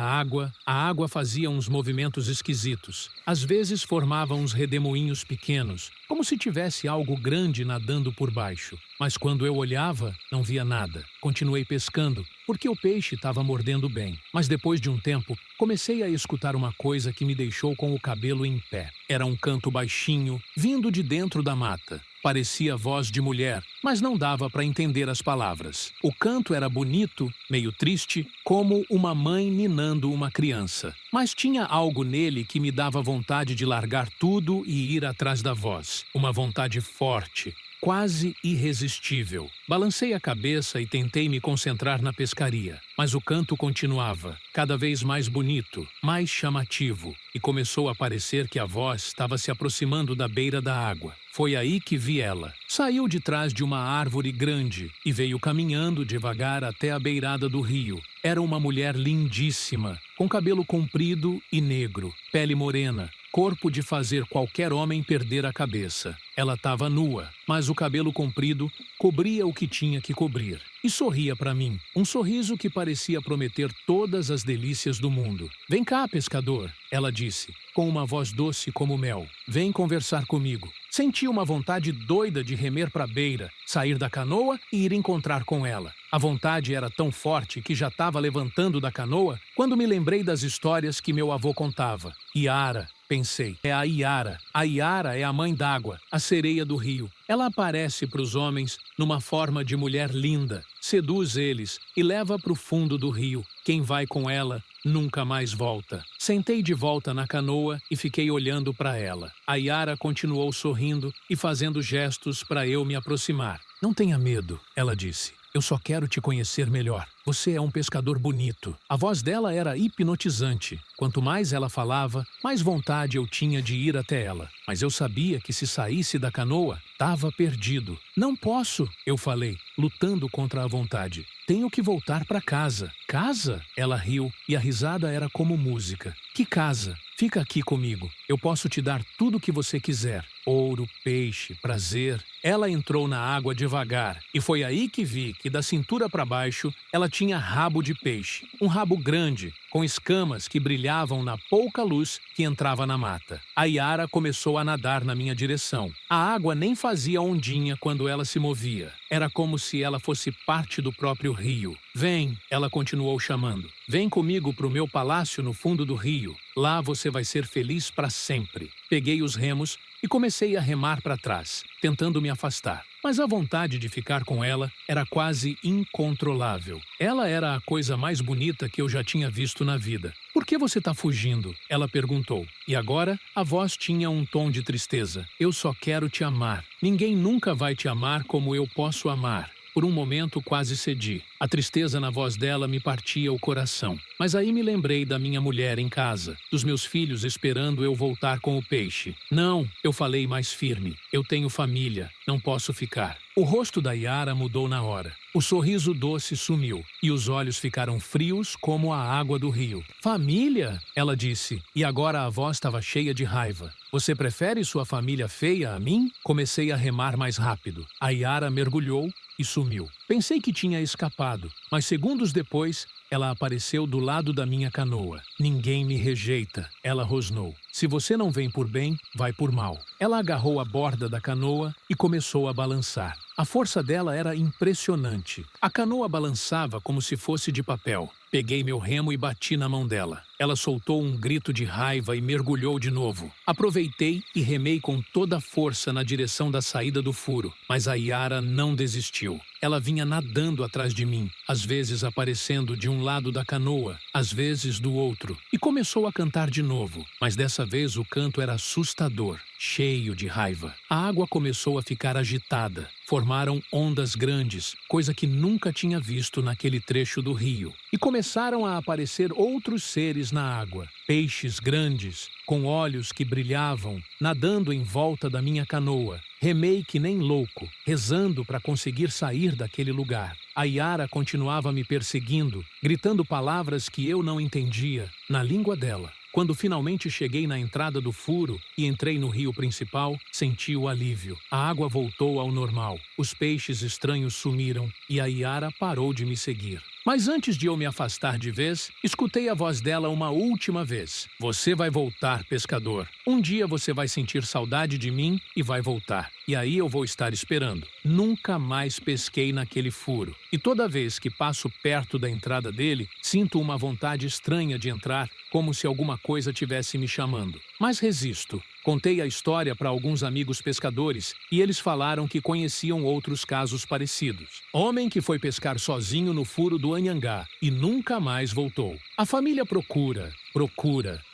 água fazia uns movimentos esquisitos. Às vezes formava uns redemoinhos pequenos, como se tivesse algo grande nadando por baixo. Mas quando eu olhava, não via nada. Continuei pescando, porque o peixe estava mordendo bem. Mas depois de um tempo, comecei a escutar uma coisa que me deixou com o cabelo em pé. Era um canto baixinho, vindo de dentro da mata. Parecia voz de mulher, mas não dava para entender as palavras. O canto era bonito, meio triste, como uma mãe ninando uma criança. Mas tinha algo nele que me dava vontade de largar tudo e ir atrás da voz. Uma vontade forte, quase irresistível. Balancei a cabeça e tentei me concentrar na pescaria. Mas o canto continuava, cada vez mais bonito, mais chamativo, e começou a parecer que a voz estava se aproximando da beira da água. Foi aí que vi ela. Saiu de trás de uma árvore grande e veio caminhando devagar até a beirada do rio. Era uma mulher lindíssima, com cabelo comprido e negro, pele morena, corpo de fazer qualquer homem perder a cabeça. Ela estava nua, mas o cabelo comprido cobria o que tinha que cobrir. E sorria para mim, um sorriso que parecia prometer todas as delícias do mundo. "Vem cá, pescador", ela disse, com uma voz doce como mel. "Vem conversar comigo." Senti uma vontade doida de remer para a beira, sair da canoa e ir encontrar com ela. A vontade era tão forte que já estava levantando da canoa quando me lembrei das histórias que meu avô contava. Iara, pensei, é a Iara. A Iara é a mãe d'água, a sereia do rio. Ela aparece para os homens numa forma de mulher linda, seduz eles e leva para o fundo do rio. Quem vai com ela nunca mais volta. Sentei de volta na canoa e fiquei olhando para ela. A Iara continuou sorrindo e fazendo gestos para eu me aproximar. "Não tenha medo", ela disse. "Eu só quero te conhecer melhor. Você é um pescador bonito." A voz dela era hipnotizante. Quanto mais ela falava, mais vontade eu tinha de ir até ela. Mas eu sabia que se saísse da canoa, estava perdido. "Não posso", eu falei, lutando contra a vontade. "Tenho que voltar para casa." "Casa?" Ela riu e a risada era como música. "Que casa? Fica aqui comigo. Eu posso te dar tudo o que você quiser. Ouro, peixe, prazer." Ela entrou na água devagar e foi aí que vi que da cintura para baixo ela tinha rabo de peixe. Um rabo grande, com escamas que brilhavam na pouca luz que entrava na mata. A Iara começou a nadar na minha direção. A água nem fazia ondinha quando ela se movia. Era como se ela fosse parte do próprio rio. "Vem", ela continuou chamando. "Vem comigo para o meu palácio no fundo do rio. Lá você vai ser feliz para sempre." Peguei os remos e comecei a remar para trás, tentando me afastar. Mas a vontade de ficar com ela era quase incontrolável. Ela era a coisa mais bonita que eu já tinha visto na vida. "Por que você está fugindo?" ela perguntou. E agora a voz tinha um tom de tristeza. "Eu só quero te amar. Ninguém nunca vai te amar como eu posso amar." Por um momento quase cedi. A tristeza na voz dela me partia o coração. Mas aí me lembrei da minha mulher em casa, dos meus filhos esperando eu voltar com o peixe. "Não", eu falei mais firme. "Eu tenho família, não posso ficar." O rosto da Yara mudou na hora. O sorriso doce sumiu e os olhos ficaram frios como a água do rio. "Família?" ela disse, e agora a voz estava cheia de raiva. "Você prefere sua família feia a mim?" Comecei a remar mais rápido. A Yara mergulhou e sumiu. Pensei que tinha escapado, mas segundos depois, ela apareceu do lado da minha canoa. "Ninguém me rejeita", ela rosnou. "Se você não vem por bem, vai por mal." Ela agarrou a borda da canoa e começou a balançar. A força dela era impressionante. A canoa balançava como se fosse de papel. Peguei meu remo e bati na mão dela. Ela soltou um grito de raiva e mergulhou de novo. Aproveitei e remei com toda a força na direção da saída do furo, mas a Yara não desistiu. Ela vinha nadando atrás de mim, às vezes aparecendo de um lado da canoa, às vezes do outro, e começou a cantar de novo, mas dessa vez o canto era assustador, cheio de raiva. A água começou a ficar agitada. Formaram ondas grandes, coisa que nunca tinha visto naquele trecho do rio. E começaram a aparecer outros seres na água. Peixes grandes, com olhos que brilhavam, nadando em volta da minha canoa. Remei que nem louco, rezando para conseguir sair daquele lugar. A Yara continuava me perseguindo, gritando palavras que eu não entendia, na língua dela. Quando finalmente cheguei na entrada do furo e entrei no rio principal, senti o alívio. A água voltou ao normal, os peixes estranhos sumiram e a Yara parou de me seguir. Mas antes de eu me afastar de vez, escutei a voz dela uma última vez. "Você vai voltar, pescador. Um dia você vai sentir saudade de mim e vai voltar. E aí eu vou estar esperando." Nunca mais pesquei naquele furo. E toda vez que passo perto da entrada dele, sinto uma vontade estranha de entrar, como se alguma coisa tivesse me chamando. Mas resisto. Contei a história para alguns amigos pescadores e eles falaram que conheciam outros casos parecidos. Homem que foi pescar sozinho no furo do Anhangá e nunca mais voltou. A família procura,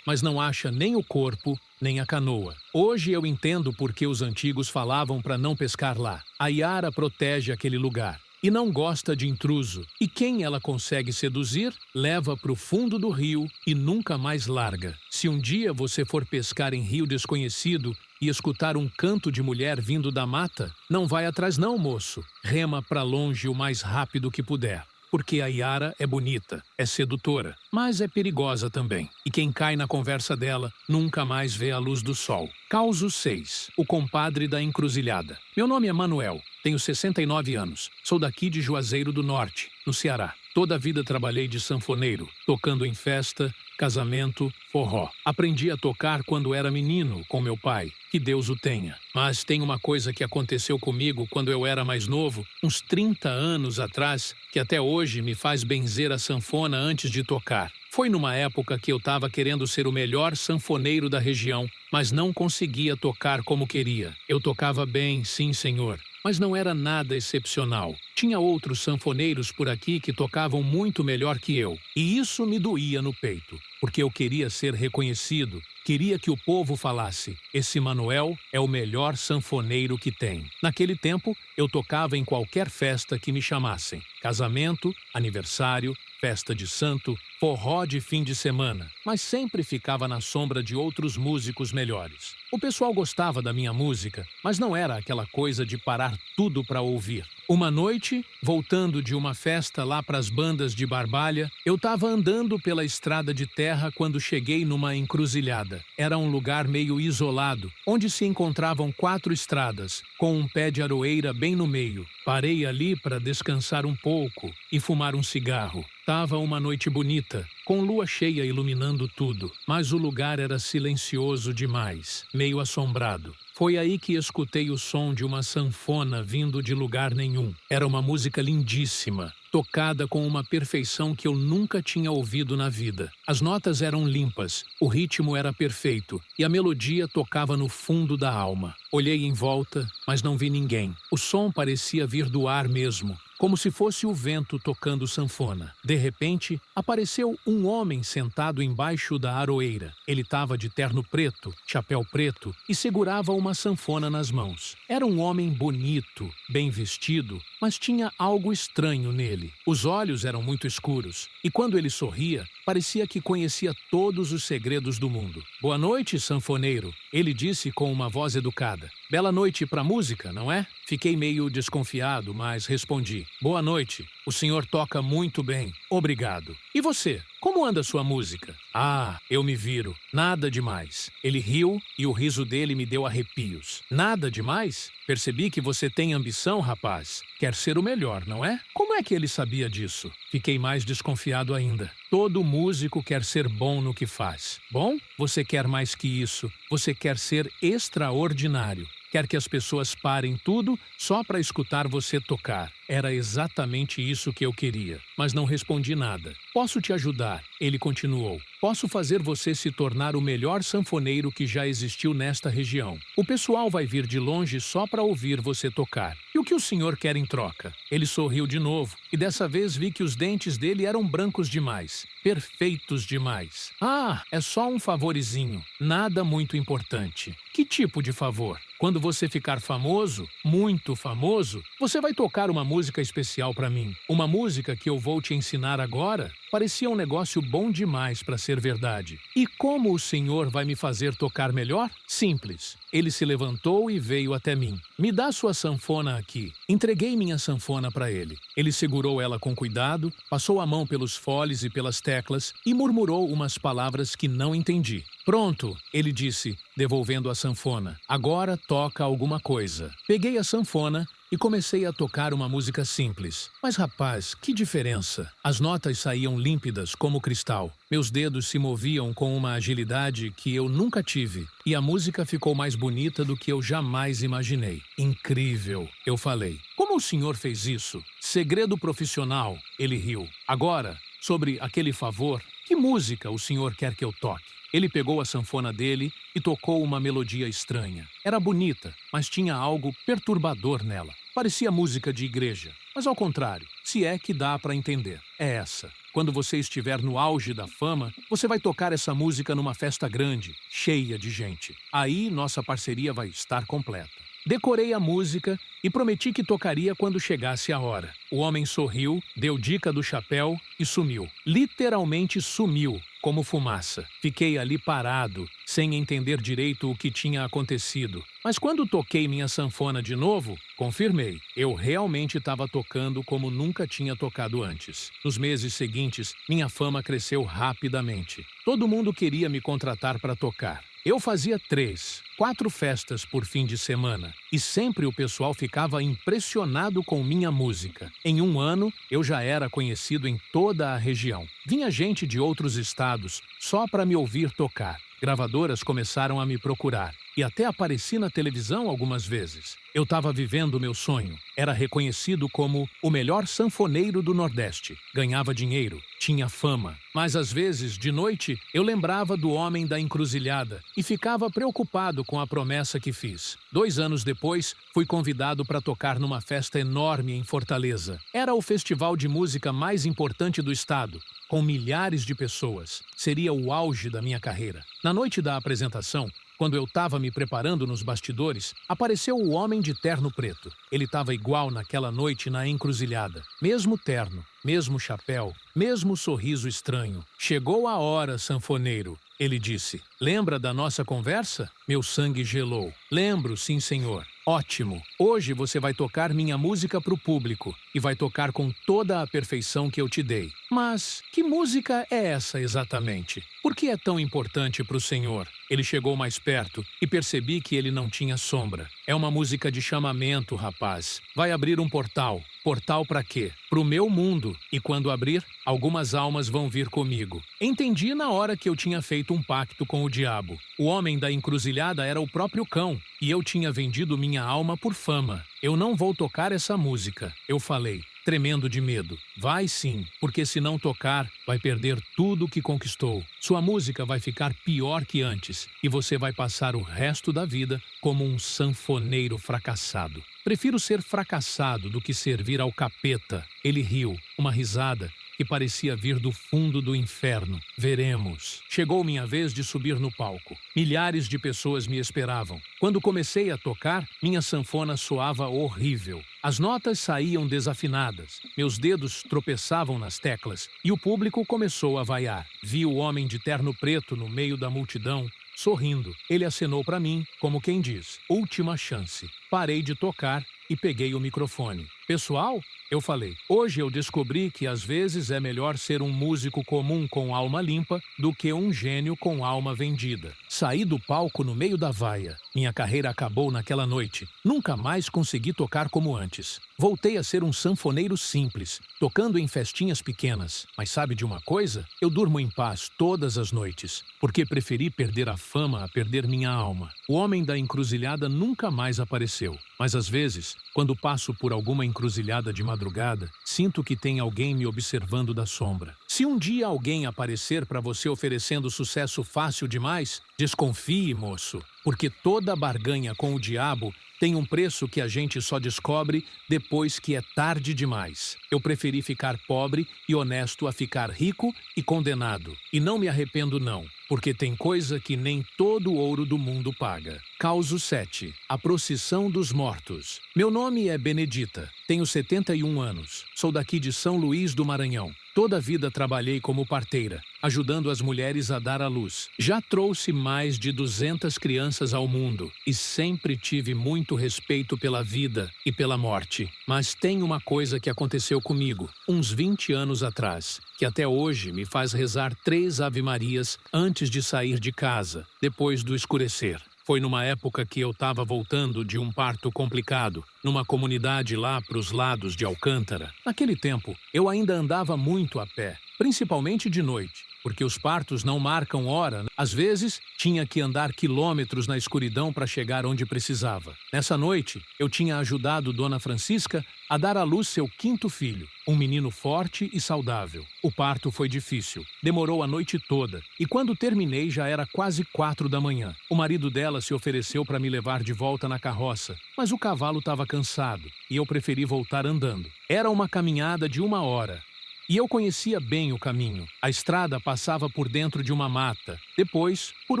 mas não acha nem o corpo, nem a canoa. Hoje eu entendo por que os antigos falavam para não pescar lá. A Yara protege aquele lugar. E não gosta de intruso. E quem ela consegue seduzir, leva para o fundo do rio e nunca mais larga. Se um dia você for pescar em rio desconhecido e escutar um canto de mulher vindo da mata, não vai atrás não, moço. Rema para longe o mais rápido que puder. Porque a Yara é bonita, é sedutora, mas é perigosa também. E quem cai na conversa dela nunca mais vê a luz do sol. Causo 6. O compadre da encruzilhada. Meu nome é Manuel, tenho 69 anos. Sou daqui de Juazeiro do Norte, no Ceará. Toda a vida trabalhei de sanfoneiro, tocando em festa, casamento, forró. Aprendi a tocar quando era menino, com meu pai, que Deus o tenha. Mas tem uma coisa que aconteceu comigo quando eu era mais novo, uns 30 anos atrás, que até hoje me faz benzer a sanfona antes de tocar. Foi numa época que eu estava querendo ser o melhor sanfoneiro da região, mas não conseguia tocar como queria. Eu tocava bem, sim, senhor, mas não era nada excepcional. Tinha outros sanfoneiros por aqui que tocavam muito melhor que eu, e isso me doía no peito, porque eu queria ser reconhecido, queria que o povo falasse: esse Manuel é o melhor sanfoneiro que tem. Naquele tempo, eu tocava em qualquer festa que me chamassem. Casamento, aniversário, festa de santo, forró de fim de semana, mas sempre ficava na sombra de outros músicos melhores. O pessoal gostava da minha música, mas não era aquela coisa de parar tudo para ouvir. Uma noite, voltando de uma festa lá para as bandas de Barbalha, eu estava andando pela estrada de terra quando cheguei numa encruzilhada. Era um lugar meio isolado, onde se encontravam 4 estradas, com um pé de aroeira bem no meio. Parei ali para descansar um pouco e fumar um cigarro. Tava uma noite bonita, com lua cheia iluminando tudo, mas o lugar era silencioso demais, meio assombrado. Foi aí que escutei o som de uma sanfona vindo de lugar nenhum. Era uma música lindíssima, tocada com uma perfeição que eu nunca tinha ouvido na vida. As notas eram limpas, o ritmo era perfeito e a melodia tocava no fundo da alma. Olhei em volta, mas não vi ninguém. O som parecia vir do ar mesmo, como se fosse o vento tocando sanfona. De repente, apareceu um homem sentado embaixo da aroeira. Ele estava de terno preto, chapéu preto e segurava uma sanfona nas mãos. Era um homem bonito, bem vestido, mas tinha algo estranho nele. Os olhos eram muito escuros e quando ele sorria, parecia que conhecia todos os segredos do mundo. "Boa noite, sanfoneiro", ele disse com uma voz educada. "Bela noite para música, não é?" Fiquei meio desconfiado, mas respondi: "Boa noite. O senhor toca muito bem. Obrigado. E você? Como anda sua música?" "Ah, eu me viro. Nada demais." Ele riu e o riso dele me deu arrepios. "Nada demais? Percebi que você tem ambição, rapaz. Quer ser o melhor, não é?" Como é que ele sabia disso? Fiquei mais desconfiado ainda. Todo músico quer ser bom no que faz. Bom, você quer mais que isso. Você quer ser extraordinário. Quer que as pessoas parem tudo só para escutar você tocar. Era exatamente isso que eu queria, mas não respondi nada. "Posso te ajudar?" ele continuou. "Posso fazer você se tornar o melhor sanfoneiro que já existiu nesta região. O pessoal vai vir de longe só para ouvir você tocar. E o que o senhor quer em troca?" Ele sorriu de novo, e dessa vez vi que os dentes dele eram brancos demais. Perfeitos demais. "Ah, é só um favorizinho. Nada muito importante." "Que tipo de favor?" "Quando você ficar famoso, muito famoso, você vai tocar uma música especial para mim. Uma música que eu vou te ensinar agora." Parecia um negócio bom demais para ser verdade. "E como o senhor vai me fazer tocar melhor?" "Simples." Ele se levantou e veio até mim. "Me dá sua sanfona aqui." Entreguei minha sanfona para ele. Ele segurou ela com cuidado, passou a mão pelos foles e pelas teclas e murmurou umas palavras que não entendi. "Pronto", ele disse, devolvendo a sanfona. "Agora toca alguma coisa." Peguei a sanfona e comecei a tocar uma música simples. Mas, rapaz, que diferença! As notas saíam límpidas como cristal. Meus dedos se moviam com uma agilidade que eu nunca tive. E a música ficou mais bonita do que eu jamais imaginei. "Incrível", eu falei. "Como o senhor fez isso?" "Segredo profissional", ele riu. "Agora, sobre aquele favor, que música o senhor quer que eu toque?" Ele pegou a sanfona dele e tocou uma melodia estranha. Era bonita, mas tinha algo perturbador nela. Parecia música de igreja, mas ao contrário, se é que dá para entender. É essa. Quando você estiver no auge da fama, você vai tocar essa música numa festa grande, cheia de gente. Aí nossa parceria vai estar completa. Decorei a música e prometi que tocaria quando chegasse a hora. O homem sorriu, deu dica do chapéu e sumiu. Literalmente sumiu, como fumaça. Fiquei ali parado, sem entender direito o que tinha acontecido. Mas quando toquei minha sanfona de novo, confirmei. Eu realmente estava tocando como nunca tinha tocado antes. Nos meses seguintes, minha fama cresceu rapidamente. Todo mundo queria me contratar para tocar. Eu fazia 3, 4 festas por fim de semana e sempre o pessoal ficava impressionado com minha música. Em um ano, eu já era conhecido em toda a região. Vinha gente de outros estados só para me ouvir tocar. Gravadoras começaram a me procurar e até apareci na televisão algumas vezes. Eu estava vivendo o meu sonho. Era reconhecido como o melhor sanfoneiro do Nordeste. Ganhava dinheiro, tinha fama. Mas às vezes, de noite, eu lembrava do homem da encruzilhada e ficava preocupado com a promessa que fiz. 2 anos depois, fui convidado para tocar numa festa enorme em Fortaleza. Era o festival de música mais importante do estado, com milhares de pessoas. Seria o auge da minha carreira. Na noite da apresentação, quando eu estava me preparando nos bastidores, apareceu o homem de terno preto. Ele estava igual naquela noite na encruzilhada. Mesmo terno, mesmo chapéu, mesmo sorriso estranho. "Chegou a hora, sanfoneiro", ele disse. "Lembra da nossa conversa?" Meu sangue gelou. "Lembro, sim, senhor." "Ótimo. Hoje você vai tocar minha música para o público e vai tocar com toda a perfeição que eu te dei. Mas que música é essa exatamente? Por que é tão importante para o senhor?" Ele chegou mais perto e percebi que ele não tinha sombra. "É uma música de chamamento, rapaz. Vai abrir um portal. Portal para quê? Pro meu mundo. E quando abrir, algumas almas vão vir comigo." Entendi na hora que eu tinha feito um pacto com o diabo. O homem da encruzilhada era o próprio cão, e eu tinha vendido minha alma por fama. "Eu não vou tocar essa música", eu falei. tremendo de medo. Vai sim, porque se não tocar, vai perder tudo o que conquistou. Sua música vai ficar pior que antes e você vai passar o resto da vida como um sanfoneiro fracassado. Prefiro ser fracassado do que servir ao capeta. Ele riu, uma risada que parecia vir do fundo do inferno. Veremos. Chegou minha vez de subir no palco. Milhares de pessoas me esperavam. Quando comecei a tocar, minha sanfona soava horrível. As notas saíam desafinadas, meus dedos tropeçavam nas teclas e o público começou a vaiar. Vi o homem de terno preto no meio da multidão, sorrindo. Ele acenou para mim, como quem diz, última chance. Parei de tocar e peguei o microfone. Pessoal, eu falei, hoje eu descobri que às vezes é melhor ser um músico comum com alma limpa do que um gênio com alma vendida. Saí do palco no meio da vaia. Minha carreira acabou naquela noite. Nunca mais consegui tocar como antes. Voltei a ser um sanfoneiro simples, tocando em festinhas pequenas. Mas sabe de uma coisa? Eu durmo em paz todas as noites, porque preferi perder a fama a perder minha alma. O homem da encruzilhada nunca mais apareceu. Mas às vezes, quando passo por alguma encruzilhada de madrugada, sinto que tem alguém me observando da sombra. Se um dia alguém aparecer para você oferecendo sucesso fácil demais, desconfie, moço, porque toda barganha com o diabo tem um preço que a gente só descobre depois que é tarde demais. Eu preferi ficar pobre e honesto a ficar rico e condenado. E não me arrependo não, porque tem coisa que nem todo o ouro do mundo paga. Causo 7. A procissão dos mortos. Meu nome é Benedita. Tenho 71 anos. Sou daqui de São Luís do Maranhão. Toda a vida trabalhei como parteira, ajudando as mulheres a dar à luz. Já trouxe mais de 200 crianças ao mundo e sempre tive muito respeito pela vida e pela morte. Mas tem uma coisa que aconteceu comigo, uns 20 anos atrás, que até hoje me faz rezar 3 Ave-Marias antes de sair de casa, depois do escurecer. Foi numa época que eu estava voltando de um parto complicado, numa comunidade lá para os lados de Alcântara. Naquele tempo, eu ainda andava muito a pé, principalmente de noite, porque os partos não marcam hora. Às vezes, tinha que andar quilômetros na escuridão para chegar onde precisava. Nessa noite, eu tinha ajudado Dona Francisca a dar à luz seu 5º filho, um menino forte e saudável. O parto foi difícil, demorou a noite toda, e quando terminei já era quase 4 da manhã. O marido dela se ofereceu para me levar de volta na carroça, mas o cavalo estava cansado, e eu preferi voltar andando. Era uma caminhada de 1 hora. E eu conhecia bem o caminho. A estrada passava por dentro de uma mata, depois por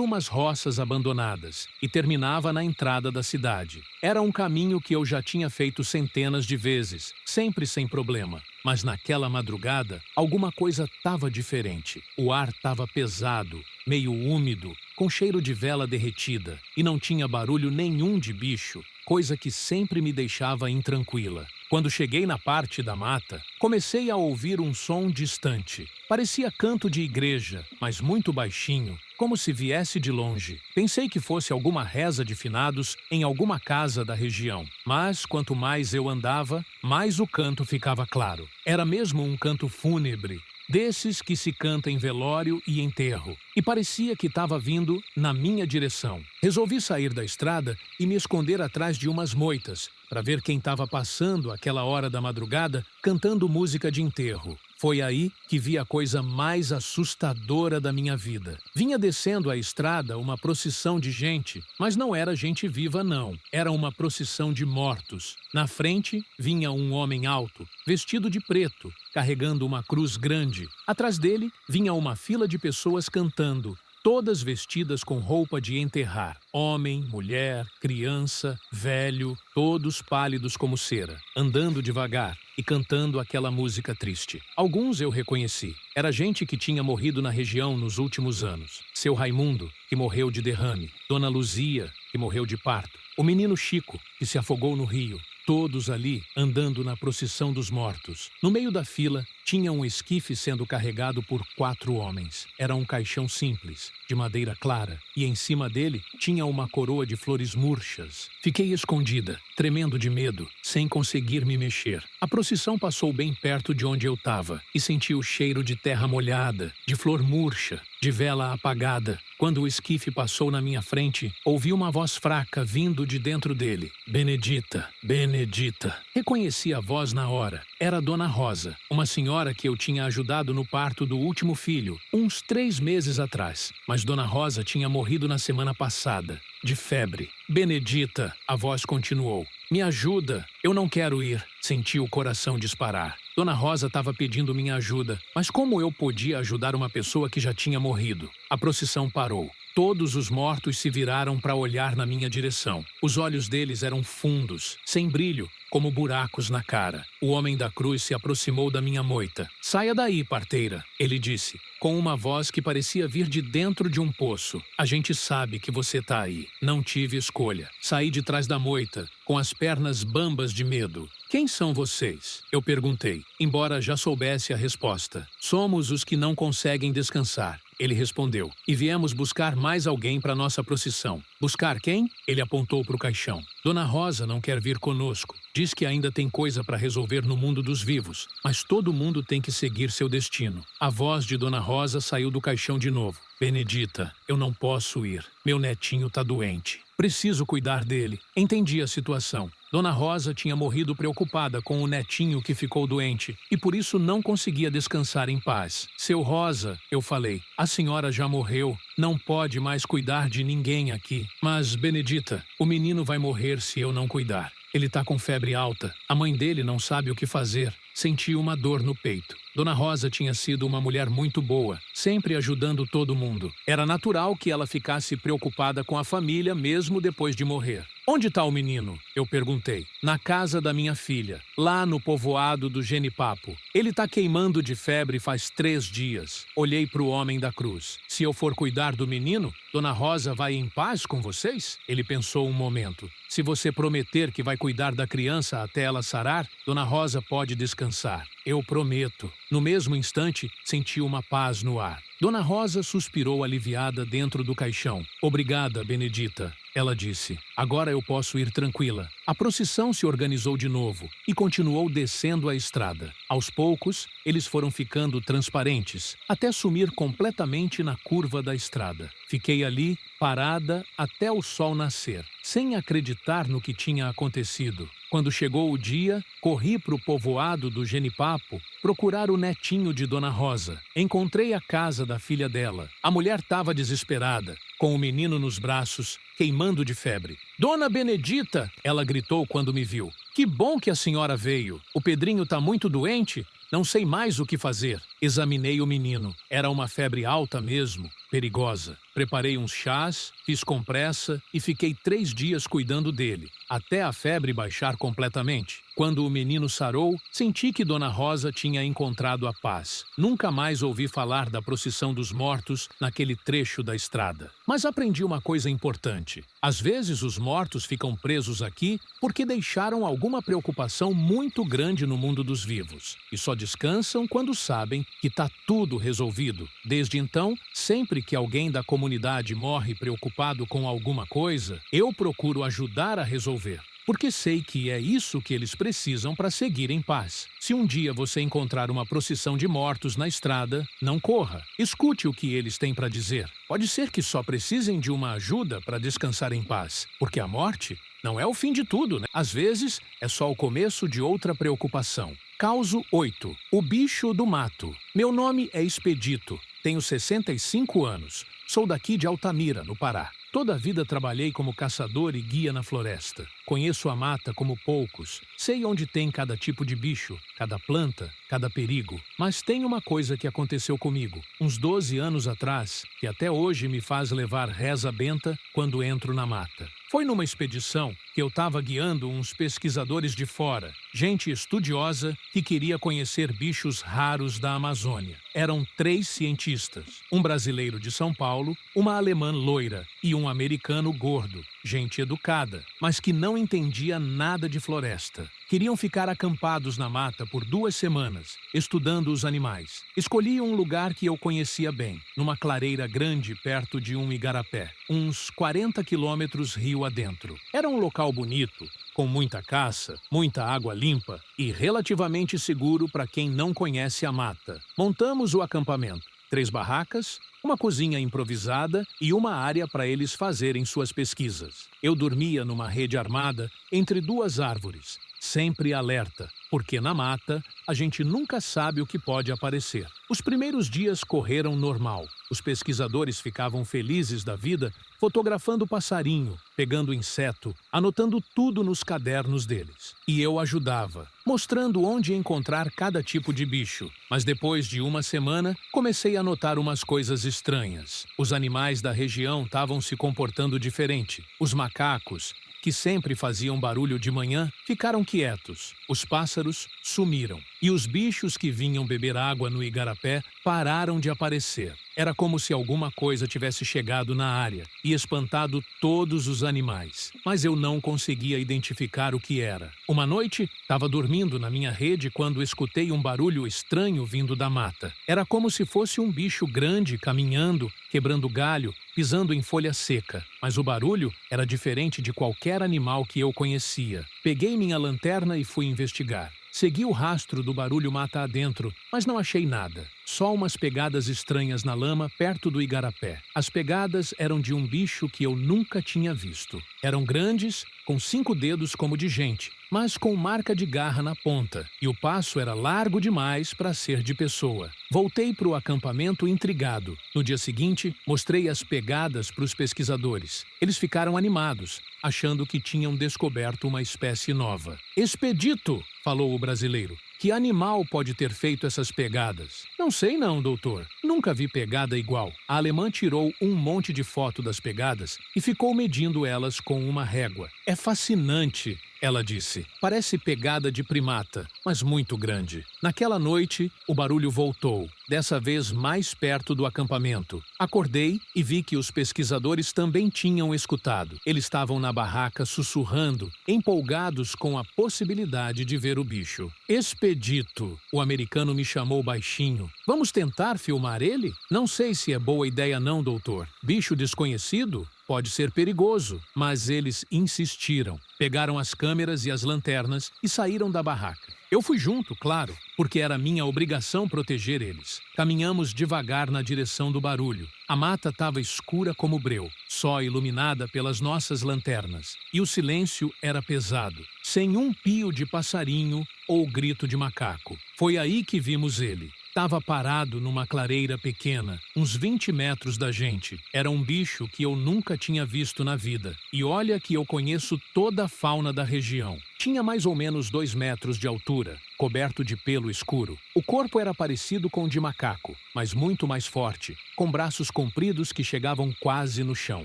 umas roças abandonadas, e terminava na entrada da cidade. Era um caminho que eu já tinha feito centenas de vezes, sempre sem problema. Mas naquela madrugada, alguma coisa estava diferente. O ar estava pesado, meio úmido, com cheiro de vela derretida, e não tinha barulho nenhum de bicho, coisa que sempre me deixava intranquila. Quando cheguei na parte da mata, comecei a ouvir um som distante. Parecia canto de igreja, mas muito baixinho, como se viesse de longe. Pensei que fosse alguma reza de finados em alguma casa da região. Mas, quanto mais eu andava, mais o canto ficava claro. Era mesmo um canto fúnebre, desses que se canta em velório e enterro, e parecia que estava vindo na minha direção. Resolvi sair da estrada e me esconder atrás de umas moitas, para ver quem estava passando àquela hora da madrugada cantando música de enterro. Foi aí que vi a coisa mais assustadora da minha vida. Vinha descendo a estrada uma procissão de gente, mas não era gente viva não, era uma procissão de mortos. Na frente vinha um homem alto, vestido de preto, carregando uma cruz grande. Atrás dele vinha uma fila de pessoas cantando, todas vestidas com roupa de enterrar. Homem, mulher, criança, velho, todos pálidos como cera, andando devagar e cantando aquela música triste. Alguns eu reconheci. Era gente que tinha morrido na região nos últimos anos. Seu Raimundo, que morreu de derrame. Dona Luzia, que morreu de parto. O menino Chico, que se afogou no rio. Todos ali andando na procissão dos mortos. No meio da fila, tinha um esquife sendo carregado por 4 homens. Era um caixão simples, de madeira clara, e em cima dele tinha uma coroa de flores murchas. Fiquei escondida, tremendo de medo, sem conseguir me mexer. A procissão passou bem perto de onde eu estava e senti o cheiro de terra molhada, de flor murcha, de vela apagada. Quando o esquife passou na minha frente, ouvi uma voz fraca vindo de dentro dele. Benedita, Benedita. Reconheci a voz na hora. Era Dona Rosa, uma senhora que eu tinha ajudado no parto do último filho, uns 3 meses atrás. Mas Dona Rosa tinha morrido na semana passada, de febre. Benedita, a voz continuou. Me ajuda, eu não quero ir. Senti o coração disparar. Dona Rosa estava pedindo minha ajuda, mas como eu podia ajudar uma pessoa que já tinha morrido? A procissão parou. Todos os mortos se viraram para olhar na minha direção. Os olhos deles eram fundos, sem brilho, como buracos na cara. O homem da cruz se aproximou da minha moita. Saia daí, parteira, ele disse, com uma voz que parecia vir de dentro de um poço. A gente sabe que você tá aí. Não tive escolha. Saí de trás da moita, com as pernas bambas de medo. Quem são vocês? Eu perguntei, embora já soubesse a resposta. Somos os que não conseguem descansar. Ele respondeu, e viemos buscar mais alguém para nossa procissão. Buscar quem? Ele apontou para o caixão. Dona Rosa não quer vir conosco. Diz que ainda tem coisa para resolver no mundo dos vivos, mas todo mundo tem que seguir seu destino. A voz de Dona Rosa saiu do caixão de novo. Benedita, eu não posso ir. Meu netinho tá doente. Preciso cuidar dele. Entendi a situação. Dona Rosa tinha morrido preocupada com o netinho que ficou doente e por isso não conseguia descansar em paz. Seu Rosa, eu falei, a senhora já morreu. Não pode mais cuidar de ninguém aqui. Mas, Benedita, o menino vai morrer se eu não cuidar. Ele tá com febre alta. A mãe dele não sabe o que fazer. Senti uma dor no peito. Dona Rosa tinha sido uma mulher muito boa, sempre ajudando todo mundo. Era natural que ela ficasse preocupada com a família mesmo depois de morrer. Onde está o menino? Eu perguntei. Na casa da minha filha, lá no povoado do Genipapo. Ele está queimando de febre faz 3 dias. Olhei para o homem da cruz. Se eu for cuidar do menino, Dona Rosa vai em paz com vocês? Ele pensou um momento. Se você prometer que vai cuidar da criança até ela sarar, Dona Rosa pode descansar. Eu prometo. No mesmo instante, senti uma paz no ar. Dona Rosa suspirou aliviada dentro do caixão. Obrigada, Benedita. Ela disse, agora eu posso ir tranquila. A procissão se organizou de novo e continuou descendo a estrada. Aos poucos, eles foram ficando transparentes, até sumir completamente na curva da estrada. Fiquei ali, parada, até o sol nascer, sem acreditar no que tinha acontecido. Quando chegou o dia, corri para o povoado do Genipapo procurar o netinho de Dona Rosa. Encontrei a casa da filha dela. A mulher estava desesperada, com o menino nos braços, queimando de febre. Dona Benedita! Ela gritou quando me viu. Que bom que a senhora veio. O Pedrinho está muito doente? Não sei mais o que fazer. Examinei o menino. Era uma febre alta mesmo, perigosa. Preparei uns chás, fiz compressa e fiquei 3 dias cuidando dele, até a febre baixar completamente. Quando o menino sarou, senti que Dona Rosa tinha encontrado a paz. Nunca mais ouvi falar da procissão dos mortos naquele trecho da estrada. Mas aprendi uma coisa importante. Às vezes os mortos ficam presos aqui porque deixaram alguma preocupação muito grande no mundo dos vivos. E só descansam quando sabem que está tudo resolvido. Desde então, sempre que alguém da comunidade morre preocupado com alguma coisa, eu procuro ajudar a resolver. Porque sei que é isso que eles precisam para seguir em paz. Se um dia você encontrar uma procissão de mortos na estrada, não corra. Escute o que eles têm para dizer. Pode ser que só precisem de uma ajuda para descansar em paz. Porque a morte não é o fim de tudo, né? Às vezes, é só o começo de outra preocupação. Causo 8. O bicho do mato. Meu nome é Expedito. Tenho 65 anos. Sou daqui de Altamira, no Pará. Toda a vida trabalhei como caçador e guia na floresta. Conheço a mata como poucos. Sei onde tem cada tipo de bicho, cada planta, cada perigo. Mas tem uma coisa que aconteceu comigo, uns 12 anos atrás, que até hoje me faz levar reza benta quando entro na mata. Foi numa expedição que eu estava guiando uns pesquisadores de fora, gente estudiosa que queria conhecer bichos raros da Amazônia. Eram 3 cientistas, um brasileiro de São Paulo, uma alemã loira e um americano gordo, gente educada, mas que não entendia nada de floresta. Queriam ficar acampados na mata por 2 semanas, estudando os animais. Escolhi um lugar que eu conhecia bem, numa clareira grande perto de um igarapé, uns 40 quilômetros rio adentro. Era um local bonito, com muita caça, muita água limpa e relativamente seguro para quem não conhece a mata. Montamos o acampamento. 3 barracas, uma cozinha improvisada e uma área para eles fazerem suas pesquisas. Eu dormia numa rede armada entre 2 árvores. sempre alerta, porque na mata a gente nunca sabe o que pode aparecer. Os primeiros dias correram normal. Os pesquisadores ficavam felizes da vida, fotografando passarinho, pegando inseto, anotando tudo nos cadernos deles. E eu ajudava, mostrando onde encontrar cada tipo de bicho. Mas depois de uma semana, comecei a notar umas coisas estranhas. Os animais da região estavam se comportando diferente. Os macacos, que sempre faziam barulho de manhã, ficaram quietos. Os pássaros sumiram. E os bichos que vinham beber água no igarapé pararam de aparecer. Era como se alguma coisa tivesse chegado na área e espantado todos os animais. Mas eu não conseguia identificar o que era. Uma noite, estava dormindo na minha rede quando escutei um barulho estranho vindo da mata. Era como se fosse um bicho grande caminhando, quebrando galho, pisando em folha seca. Mas o barulho era diferente de qualquer animal que eu conhecia. Peguei minha lanterna e fui investigar. Segui o rastro do barulho mata adentro, mas não achei nada. Só umas pegadas estranhas na lama perto do igarapé. As pegadas eram de um bicho que eu nunca tinha visto. Eram grandes, com 5 dedos como de gente, mas com marca de garra na ponta. E o passo era largo demais para ser de pessoa. Voltei para o acampamento intrigado. No dia seguinte, mostrei as pegadas para os pesquisadores. Eles ficaram animados, achando que tinham descoberto uma espécie nova. Expedito, falou o brasileiro. Que animal pode ter feito essas pegadas? Não sei não, doutor. Nunca vi pegada igual. A alemã tirou um monte de foto das pegadas e ficou medindo elas com uma régua. É fascinante, ela disse. Parece pegada de primata, mas muito grande. Naquela noite, o barulho voltou, dessa vez mais perto do acampamento. Acordei e vi que os pesquisadores também tinham escutado. Eles estavam na barraca sussurrando, empolgados com a possibilidade de ver o bicho. Expedito, o americano me chamou baixinho. Vamos tentar filmar ele? Não sei se é boa ideia não, doutor. Bicho desconhecido? Pode ser perigoso, mas eles insistiram. Pegaram as câmeras e as lanternas e saíram da barraca. Eu fui junto, claro, porque era minha obrigação proteger eles. Caminhamos devagar na direção do barulho. A mata estava escura como breu, só iluminada pelas nossas lanternas. E o silêncio era pesado, sem um pio de passarinho ou grito de macaco. Foi aí que vimos ele. Estava parado numa clareira pequena, uns 20 metros da gente. Era um bicho que eu nunca tinha visto na vida. E olha que eu conheço toda a fauna da região. Tinha mais ou menos 2 metros de altura, coberto de pelo escuro. O corpo era parecido com o de macaco, mas muito mais forte, com braços compridos que chegavam quase no chão.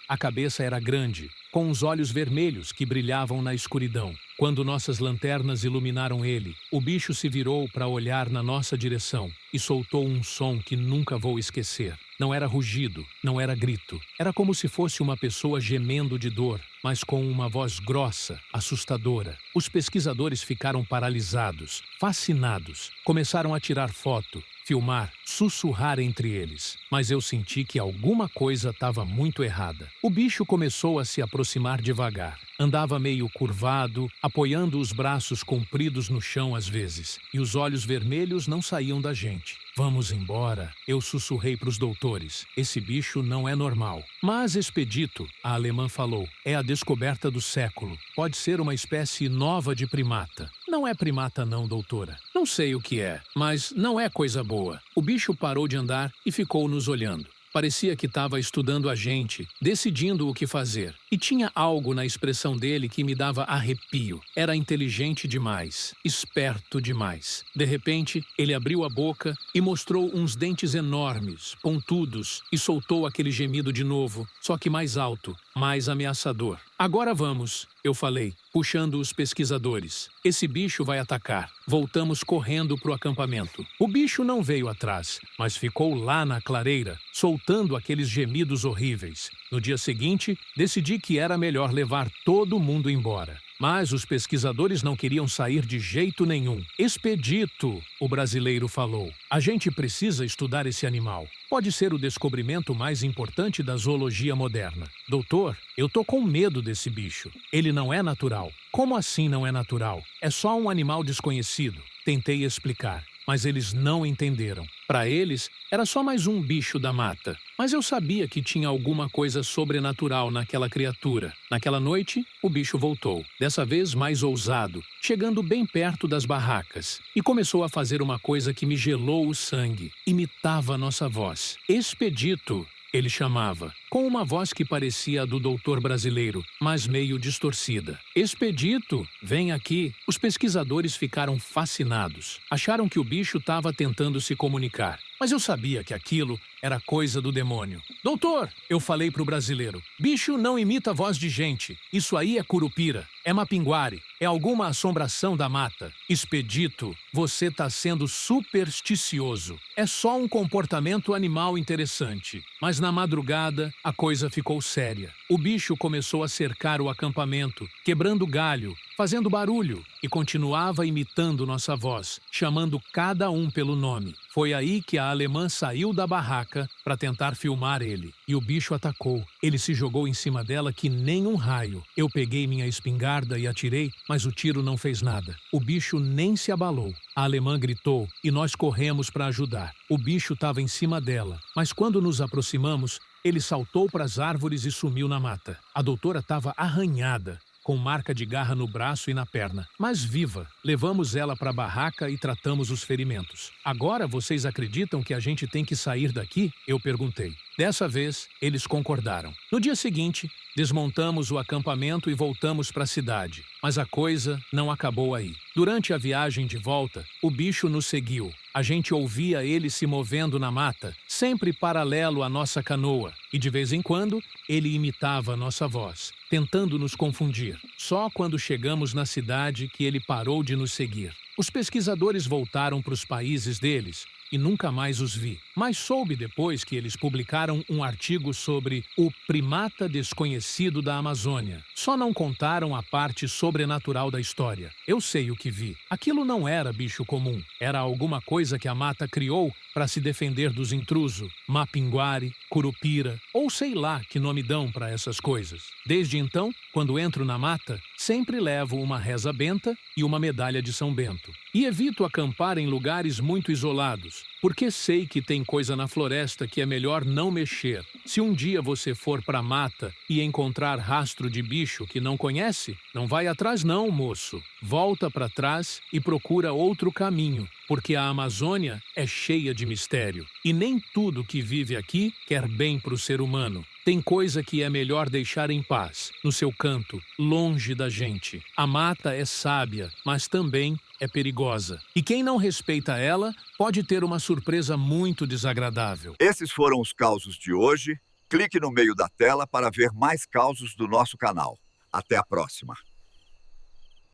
A cabeça era grande, com os olhos vermelhos que brilhavam na escuridão. Quando nossas lanternas iluminaram ele, o bicho se virou para olhar na nossa direção e soltou um som que nunca vou esquecer. Não era rugido, não era grito. Era como se fosse uma pessoa gemendo de dor, mas com uma voz grossa, assustadora. Os pesquisadores ficaram paralisados, fascinados. Começaram a tirar foto, filmar, sussurrar entre eles. Mas eu senti que alguma coisa estava muito errada. O bicho começou a se aproximar devagar. Andava meio curvado, apoiando os braços compridos no chão às vezes. E os olhos vermelhos não saíam da gente. Vamos embora, eu sussurrei para os doutores. Esse bicho não é normal. Mas Expedito, a alemã falou, é a descoberta do século. Pode ser uma espécie nova de primata. Não é primata não, doutora. Não sei o que é, mas não é coisa boa. O bicho parou de andar e ficou nos olhando. Parecia que estava estudando a gente, decidindo o que fazer. E tinha algo na expressão dele que me dava arrepio. Era inteligente demais, esperto demais. De repente, ele abriu a boca e mostrou uns dentes enormes, pontudos, e soltou aquele gemido de novo, só que mais alto, mais ameaçador. Agora vamos, eu falei, puxando os pesquisadores. Esse bicho vai atacar. Voltamos correndo para o acampamento. O bicho não veio atrás, mas ficou lá na clareira, soltando aqueles gemidos horríveis. No dia seguinte, decidi que era melhor levar todo mundo embora. Mas os pesquisadores não queriam sair de jeito nenhum. Expedito, o brasileiro falou. A gente precisa estudar esse animal. Pode ser o descobrimento mais importante da zoologia moderna. Doutor, eu tô com medo desse bicho. Ele não é natural. Como assim não é natural? É só um animal desconhecido. Tentei explicar. mas eles não entenderam. Para eles, era só mais um bicho da mata. Mas eu sabia que tinha alguma coisa sobrenatural naquela criatura. Naquela noite, o bicho voltou, dessa vez mais ousado, chegando bem perto das barracas, e começou a fazer uma coisa que me gelou o sangue. Imitava a nossa voz. Expedito, ele chamava, com uma voz que parecia a do doutor brasileiro, mas meio distorcida. Expedito, vem aqui. Os pesquisadores ficaram fascinados. Acharam que o bicho estava tentando se comunicar. Mas eu sabia que aquilo era coisa do demônio. Doutor, eu falei pro brasileiro, bicho não imita voz de gente. Isso aí é curupira, é mapinguari, é alguma assombração da mata. Expedito, você tá sendo supersticioso. É só um comportamento animal interessante. Mas na madrugada, a coisa ficou séria. O bicho começou a cercar o acampamento, quebrando galho, fazendo barulho, e continuava imitando nossa voz, chamando cada um pelo nome. Foi aí que a alemã saiu da barraca para tentar filmar ele. E o bicho atacou. Ele se jogou em cima dela que nem um raio. Eu peguei minha espingarda e atirei, mas o tiro não fez nada. O bicho nem se abalou. A alemã gritou e nós corremos para ajudar. O bicho estava em cima dela, mas quando nos aproximamos, ele saltou para as árvores e sumiu na mata. A doutora estava arranhada, com marca de garra no braço e na perna, mas viva. Levamos ela para a barraca e tratamos os ferimentos. Agora vocês acreditam que a gente tem que sair daqui? Eu perguntei. Dessa vez, eles concordaram. No dia seguinte, desmontamos o acampamento e voltamos para a cidade. Mas a coisa não acabou aí. Durante a viagem de volta, o bicho nos seguiu. A gente ouvia ele se movendo na mata, sempre paralelo à nossa canoa. E de vez em quando, ele imitava a nossa voz, tentando nos confundir. Só quando chegamos na cidade que ele parou de nos seguir. Os pesquisadores voltaram para os países deles e nunca mais os vi. Mas soube depois que eles publicaram um artigo sobre o primata desconhecido da Amazônia. Só não contaram a parte sobrenatural da história. Eu sei o que vi. Aquilo não era bicho comum. Era alguma coisa que a mata criou para se defender dos intrusos. Mapinguari, curupira, ou sei lá que nome dão para essas coisas. Desde então, quando entro na mata, sempre levo uma reza benta e uma medalha de São Bento. E evito acampar em lugares muito isolados, porque sei que tem coisa na floresta que é melhor não mexer. Se um dia você for para a mata e encontrar rastro de bicho que não conhece, não vai atrás não, moço. Volta para trás e procura outro caminho, porque a Amazônia é cheia de mistério. E nem tudo que vive aqui quer bem para o ser humano. Tem coisa que é melhor deixar em paz, no seu canto, longe da gente. A mata é sábia, mas também é perigosa. E quem não respeita ela pode ter uma surpresa muito desagradável. Esses foram os causos de hoje. Clique no meio da tela para ver mais causos do nosso canal. Até a próxima.